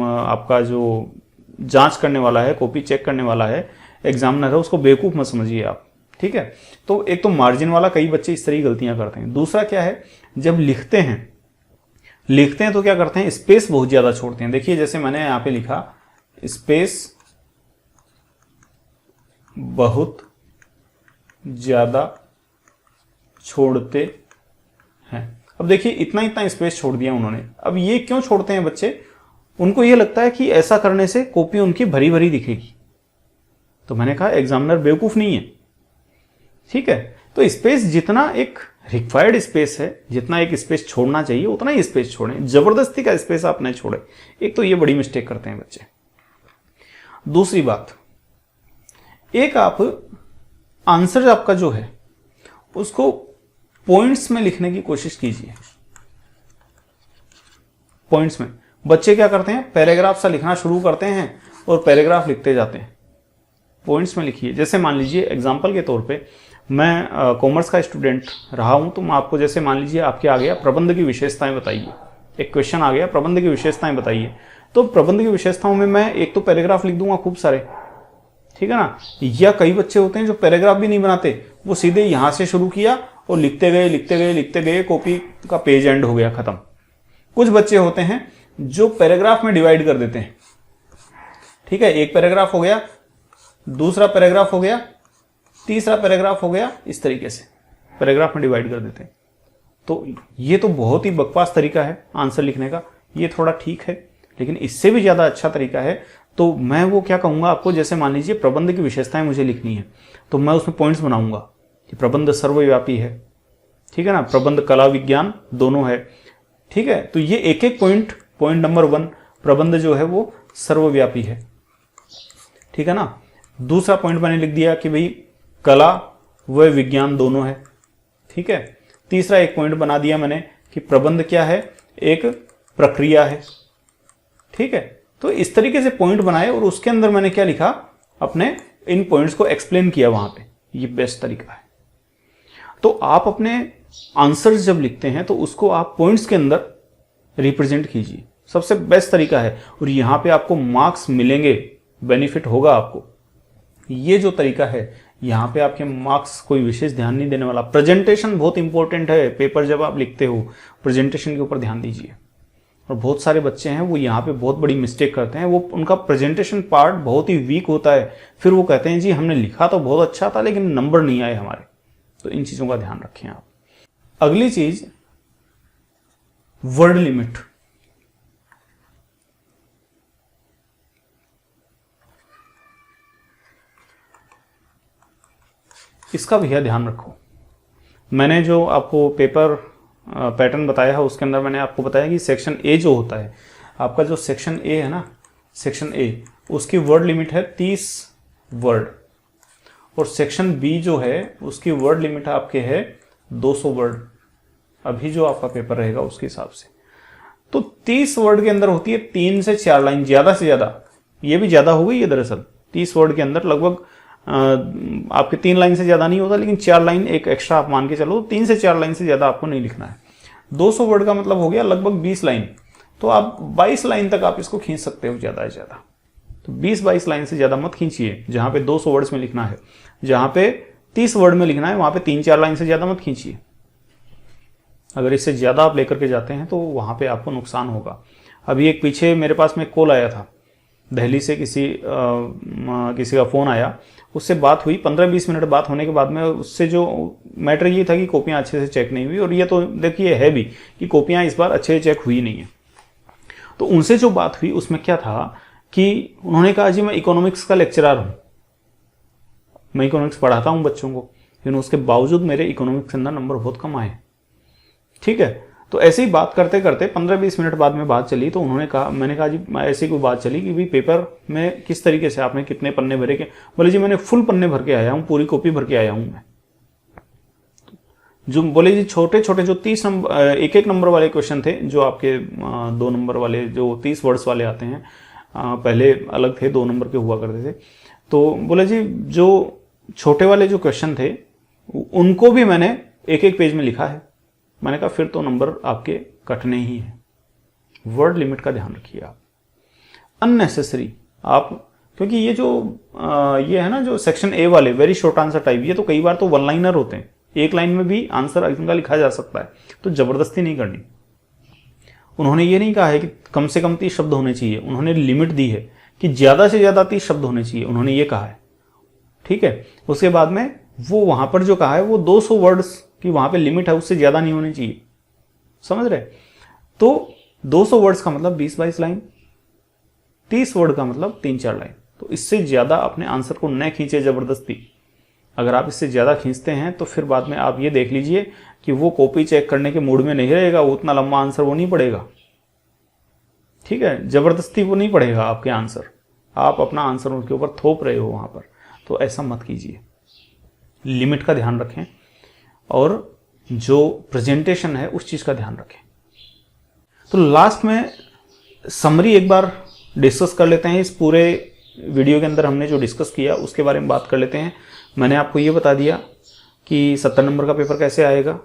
आपका जो जांच करने वाला है, कॉपी चेक करने वाला है, एग्जामिनर है, उसको बेवकूफ़ मत समझिए आप, ठीक है। तो एक तो मार्जिन वाला कई बच्चे इस तरह की गलतियां करते हैं। दूसरा क्या है, जब लिखते हैं तो क्या करते हैं, स्पेस बहुत ज़्यादा छोड़ते हैं। देखिए जैसे मैंने यहाँ पे लिखा, स्पेस बहुत ज़्यादा छोड़ते हैं। अब देखिए इतना इतना स्पेस छोड़ दिया उन्होंने। अब ये क्यों छोड़ते हैं बच्चे, उनको ये लगता है कि ऐसा करने से कॉपी उनकी भरी भरी दिखेगी। तो मैंने कहा एग्जामिनर बेवकूफ़ नहीं है, ठीक है। तो स्पेस जितना एक रिक्वायर्ड स्पेस है, जितना एक स्पेस छोड़ना चाहिए उतना ही स्पेस छोड़ें, जबरदस्ती का स्पेस आप नहीं छोड़ें। एक तो ये बड़ी मिस्टेक करते हैं बच्चे। दूसरी बात, एक आप आंसर आपका जो है उसको पॉइंट्स में लिखने की कोशिश कीजिए। पॉइंट्स में बच्चे क्या करते हैं, पैराग्राफ सा लिखना शुरू करते हैं और पैराग्राफ लिखते जाते हैं। पॉइंट्स में लिखिए। जैसे मान लीजिए एग्जांपल के तौर पे मैं कॉमर्स का स्टूडेंट रहा हूं, तो मैं आपको जैसे मान लीजिए आपके आ गया प्रबंध की विशेषताएं बताइए, एक क्वेश्चन आ गया प्रबंध की विशेषताएं बताइए। तो प्रबंध की विशेषताओं में मैं एक तो पैराग्राफ लिख दूंगा खूब सारे, ठीक है ना। या कई बच्चे होते हैं जो पैराग्राफ भी नहीं बनाते, वो सीधे यहां से शुरू किया और लिखते गए कॉपी का पेज एंड हो गया, खत्म। कुछ बच्चे होते हैं जो पैराग्राफ में डिवाइड कर देते हैं, ठीक है। एक पैराग्राफ हो गया, दूसरा पैराग्राफ हो गया, तीसरा पैराग्राफ हो गया, इस तरीके से पैराग्राफ में डिवाइड कर देते हैं। तो ये तो बहुत ही बकवास तरीका है आंसर लिखने का। ये थोड़ा ठीक है, लेकिन इससे भी ज्यादा अच्छा तरीका है। तो मैं वो क्या कहूंगा आपको, जैसे मान लीजिए प्रबंध की विशेषताएं मुझे लिखनी है, तो मैं उसमें पॉइंट्स बनाऊंगा कि प्रबंध सर्वव्यापी है, ठीक है ना, प्रबंध कला विज्ञान दोनों है, ठीक है। तो ये एक एक पॉइंट नंबर 1, प्रबंध जो है वो सर्वव्यापी है, ठीक है ना। दूसरा पॉइंट मैंने लिख दिया कि भाई कला व विज्ञान दोनों है, ठीक है। तीसरा एक पॉइंट बना दिया मैंने कि प्रबंध क्या है, एक प्रक्रिया है, ठीक है। तो इस तरीके से पॉइंट बनाए और उसके अंदर मैंने क्या लिखा, अपने इन पॉइंट्स को एक्सप्लेन किया वहां पे। ये बेस्ट तरीका है। तो आप अपने आंसर्स जब लिखते हैं तो उसको आप पॉइंट्स के अंदर रिप्रेजेंट कीजिए, सबसे बेस्ट तरीका है। और यहां पे आपको मार्क्स मिलेंगे, बेनिफिट होगा आपको। ये जो तरीका है, यहां पे आपके मार्क्स कोई विशेष ध्यान नहीं देने वाला। प्रेजेंटेशन बहुत इंपॉर्टेंट है, पेपर जब आप लिखते हो प्रेजेंटेशन के ऊपर ध्यान दीजिए। और बहुत सारे बच्चे हैं वो यहाँ पे बहुत बड़ी मिस्टेक करते हैं, वो उनका प्रेजेंटेशन पार्ट बहुत ही वीक होता है, फिर वो कहते हैं जी हमने लिखा तो बहुत अच्छा था लेकिन नंबर नहीं आए हमारे। तो इन चीजों का ध्यान रखें आप। अगली चीज, वर्ड लिमिट। इसका भैया ध्यान रखो। मैंने जो आपको पेपर पैटर्न बताया है उसके अंदर मैंने आपको बताया कि सेक्शन ए जो होता है आपका, जो सेक्शन ए है ना, सेक्शन ए, उसकी वर्ड लिमिट है 30 वर्ड। और सेक्शन बी जो है उसकी वर्ड लिमिट आपके है 200 वर्ड। अभी जो आपका पेपर रहेगा उसके हिसाब से तो 30 वर्ड के अंदर होती है 3 से 4 लाइन, ज्यादा से ज्यादा। ये भी ज्यादा हो गई है दरअसल। 30 वर्ड के अंदर लगभग आपके 3 लाइन से ज्यादा नहीं होता, लेकिन 4 लाइन एक एक्स्ट्रा आप मान के चलो, 3 से 4 लाइन से ज्यादा आपको नहीं लिखना है। 200 वर्ड का मतलब हो गया लगभग 20 लाइन। तो आप 22 लाइन तक आप इसको खींच सकते हो ज्यादा से ज्यादा। तो 20-22 लाइन से ज्यादा मत खींचिए। जहां पे 200 वर्ड्स में लिखना है, जहां पे 30 वर्ड में लिखना है, वहां पे 3-4 लाइन से ज्यादा मत खींचिए। अगर इससे ज्यादा आप लेकर के जाते हैं तो वहां पे आपको नुकसान होगा। अभी एक पीछे मेरे पास में कॉल आया था, दिल्ली से किसी का फोन आया, उससे बात हुई। 15-20 मिनट बात होने के बाद में उससे जो मैटर ये था कि कॉपियां अच्छे से चेक नहीं हुई। और ये तो देखिए है भी कि कॉपियां इस बार अच्छे से चेक हुई नहीं है। तो उनसे जो बात हुई उसमें क्या था कि उन्होंने कहा जी मैं इकोनॉमिक्स का लेक्चरर हूं, मैं इकोनॉमिक्स पढ़ाता हूं बच्चों को, लेकिन उसके बावजूद मेरे इकोनॉमिक्स के अंदर नंबर बहुत कम आए। ठीक है, तो ऐसे ही बात करते करते 15-20 मिनट बाद में बात चली। तो उन्होंने कहा, मैंने कहा जी ऐसी कोई बात चली कि भाई पेपर में किस तरीके से आपने कितने पन्ने भरे के? बोले जी मैंने फुल पन्ने भर के आया हूं, पूरी कॉपी भर के आया हूं मैं। जो बोले जी छोटे छोटे जो 30 नंबर 1-1 नंबर वाले क्वेश्चन थे, जो आपके 2 नंबर वाले जो 30 वर्ड्स वाले आते हैं, पहले अलग थे, 2 नंबर के हुआ करते थे। तो बोले जी जो छोटे वाले जो क्वेश्चन थे उनको भी मैंने एक एक पेज में लिखा है। मैंने कहा फिर तो नंबर आपके कटने ही हैं। वर्ड लिमिट का ध्यान रखिए आप, अननेसेसरी आप, क्योंकि ये जो ये है ना जो सेक्शन ए वाले वेरी शॉर्ट आंसर टाइप, ये तो कई बार तो वन लाइनर होते हैं, एक लाइन में भी आंसर इनका लिखा जा सकता है, तो जबरदस्ती नहीं करनी। उन्होंने ये नहीं कहा है कि कम से कम 30 शब्द होने चाहिए, उन्होंने लिमिट दी है कि ज्यादा से ज्यादा 30 शब्द होने चाहिए, उन्होंने ये कहा है। ठीक है, उसके बाद में वो वहां पर जो कहा है वो 200 वर्ड्स की वहां पे लिमिट है, उससे ज्यादा नहीं होनी चाहिए, समझ रहे। तो 200 वर्ड्स का मतलब 20-22 लाइन, 30 वर्ड का मतलब 3-4 लाइन। तो इससे ज्यादा अपने आंसर को न खींचे जबरदस्ती। अगर आप इससे ज्यादा खींचते हैं तो फिर बाद में आप ये देख लीजिए कि वो कॉपी चेक करने के मूड में नहीं रहेगा, वो उतना लंबा आंसर वो नहीं पढ़ेगा। ठीक है, जबरदस्ती वो नहीं पढ़ेगा आपके आंसर, आप अपना आंसर उनके ऊपर थोप रहे हो वहां पर, तो ऐसा मत कीजिए। लिमिट का ध्यान रखें और जो प्रेजेंटेशन है उस चीज का ध्यान रखें। तो लास्ट में समरी एक बार डिस्कस कर लेते हैं। इस पूरे वीडियो के अंदर हमने जो डिस्कस किया उसके बारे में बात कर लेते हैं। मैंने आपको ये बता दिया कि 70 नंबर का पेपर कैसे आएगा,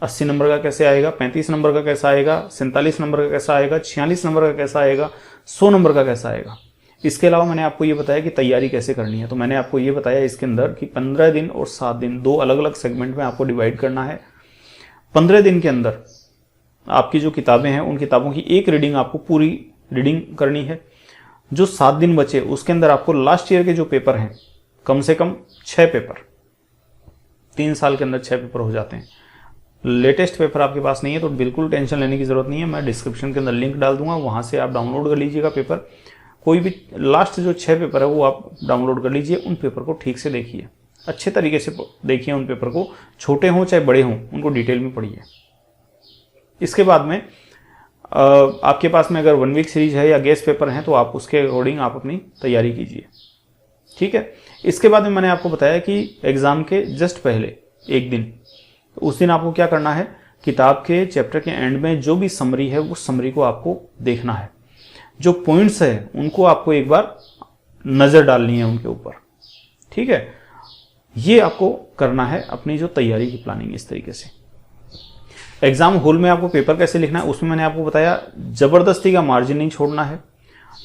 80 नंबर का कैसे आएगा, 35 नंबर का कैसा आएगा, 47 नंबर का कैसा आएगा, 46 नंबर का कैसा आएगा, 100 नंबर का कैसा आएगा। इसके अलावा मैंने आपको ये बताया कि तैयारी कैसे करनी है। तो मैंने आपको ये बताया इसके अंदर कि 15 दिन और 7 दिन 2 अलग अलग सेगमेंट में आपको डिवाइड करना है। 15 दिन के अंदर आपकी जो किताबें हैं उन किताबों की एक रीडिंग आपको पूरी रीडिंग करनी है। जो 7 दिन बचे उसके अंदर आपको लास्ट ईयर के जो पेपर हैं, कम से कम 6 पेपर, 3 साल के अंदर 6 पेपर हो जाते हैं। लेटेस्ट पेपर आपके पास नहीं है तो बिल्कुल टेंशन लेने की जरूरत नहीं है, मैं डिस्क्रिप्शन के अंदर लिंक डाल दूंगा, वहां से आप डाउनलोड कर लीजिएगा पेपर। कोई भी लास्ट जो 6 पेपर है वो आप डाउनलोड कर लीजिए। उन पेपर को ठीक से देखिए, अच्छे तरीके से देखिए उन पेपर को, छोटे हों चाहे बड़े हों, उनको डिटेल में पढ़िए। इसके बाद में आपके पास में अगर 1 वीक सीरीज है या गेस्ट पेपर है तो आप उसके अकॉर्डिंग आप अपनी तैयारी कीजिए। ठीक है, इसके बाद में मैंने आपको बताया कि एग्जाम के जस्ट पहले एक दिन, तो उस दिन आपको क्या करना है, किताब के चैप्टर के एंड में जो भी समरी है उस समरी को आपको देखना है। जो पॉइंट्स है उनको आपको एक बार नजर डालनी है उनके ऊपर। ठीक है, ये आपको करना है अपनी जो तैयारी की प्लानिंग इस तरीके से। एग्जाम हॉल में आपको पेपर कैसे लिखना है उसमें मैंने आपको बताया, जबरदस्ती का मार्जिन नहीं छोड़ना है,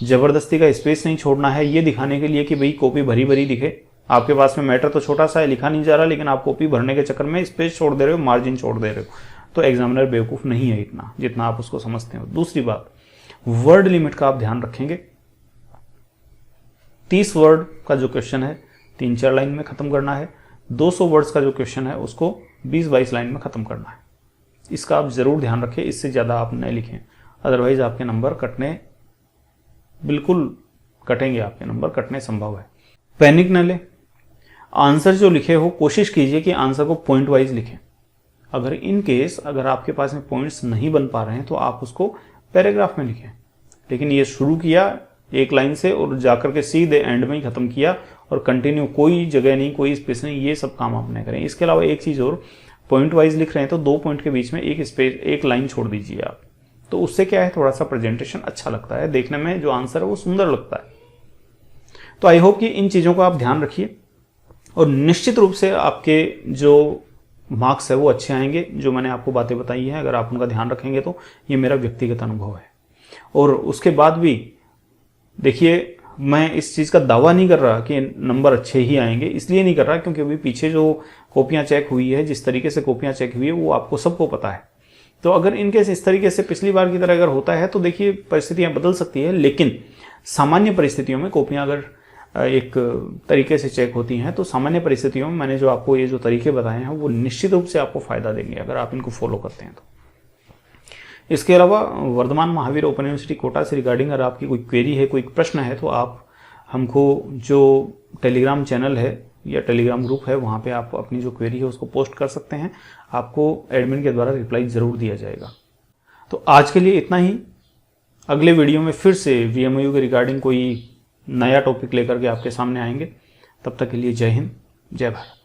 जबरदस्ती का स्पेस नहीं छोड़ना है, ये दिखाने के लिए कि भाई कॉपी भरी भरी दिखे। आपके पास में मैटर तो छोटा सा है, लिखा नहीं जा रहा, लेकिन आप कॉपी भरने के चक्कर में स्पेस छोड़ दे रहे हो, मार्जिन छोड़ दे रहे हो, तो एग्जामिनर बेवकूफ नहीं है इतना जितना आप उसको समझते हो। दूसरी बात, वर्ड लिमिट का आप ध्यान रखेंगे। 30 वर्ड का जो क्वेश्चन है 3-4 लाइन में खत्म करना है। 200 वर्ड्स का जो क्वेश्चन है उसको 20-22 लाइन में खत्म करना है। इसका आप जरूर ध्यान रखें, इससे ज्यादा आप न लिखें, अदरवाइज आपके नंबर कटने, बिल्कुल कटेंगे, आपके नंबर कटने संभव है। पैनिक न ले, आंसर जो लिखे हो कोशिश कीजिए कि आंसर को पॉइंट वाइज लिखें। अगर इन केस अगर आपके पास में पॉइंट्स नहीं बन पा रहे हैं तो आप उसको पैराग्राफ में लिखें। लेकिन ये शुरू किया एक लाइन से और जाकर के सीधे एंड में ही खत्म किया और कंटिन्यू, कोई जगह नहीं, कोई स्पेस नहीं, ये सब काम आप नहीं करें। इसके अलावा एक चीज और, पॉइंट वाइज लिख रहे हैं तो 2 पॉइंट के बीच में एक स्पेस, एक लाइन छोड़ दीजिए आप, तो उससे क्या है, थोड़ा सा प्रेजेंटेशन अच्छा लगता है, देखने में जो आंसर है वो सुंदर लगता है। तो आई होप कि इन चीजों को आप ध्यान रखिए और निश्चित रूप से आपके जो मार्क्स है वो अच्छे आएंगे। जो मैंने आपको बातें बताई हैं अगर आप उनका ध्यान रखेंगे तो ये मेरा व्यक्तिगत अनुभव है। और उसके बाद भी देखिए, मैं इस चीज का दावा नहीं कर रहा कि नंबर अच्छे ही आएंगे, इसलिए नहीं कर रहा क्योंकि अभी पीछे जो कॉपियां चेक हुई है, जिस तरीके से कॉपियां चेक हुई है वो आपको सबको पता है। तो अगर इनकेस इस तरीके से पिछली बार की तरह अगर होता है तो देखिए परिस्थितियां बदल सकती है, लेकिन सामान्य परिस्थितियों में कॉपियां अगर एक तरीके से चेक होती हैं तो सामान्य परिस्थितियों में मैंने जो आपको ये जो तरीके बताए हैं वो निश्चित रूप से आपको फायदा देंगे अगर आप इनको फॉलो करते हैं तो। इसके अलावा वर्धमान महावीर ओपन यूनिवर्सिटी कोटा से रिगार्डिंग अगर आपकी कोई क्वेरी है, कोई प्रश्न है, तो आप हमको जो टेलीग्राम चैनल है या टेलीग्राम ग्रुप है वहाँ पे आप अपनी जो क्वेरी है उसको पोस्ट कर सकते हैं, आपको एडमिन के द्वारा रिप्लाई जरूर दिया जाएगा। तो आज के लिए इतना ही। अगले वीडियो में फिर से VMOU के रिगार्डिंग कोई नया टॉपिक लेकर के आपके सामने आएंगे। तब तक के लिए जय हिंद, जय भारत।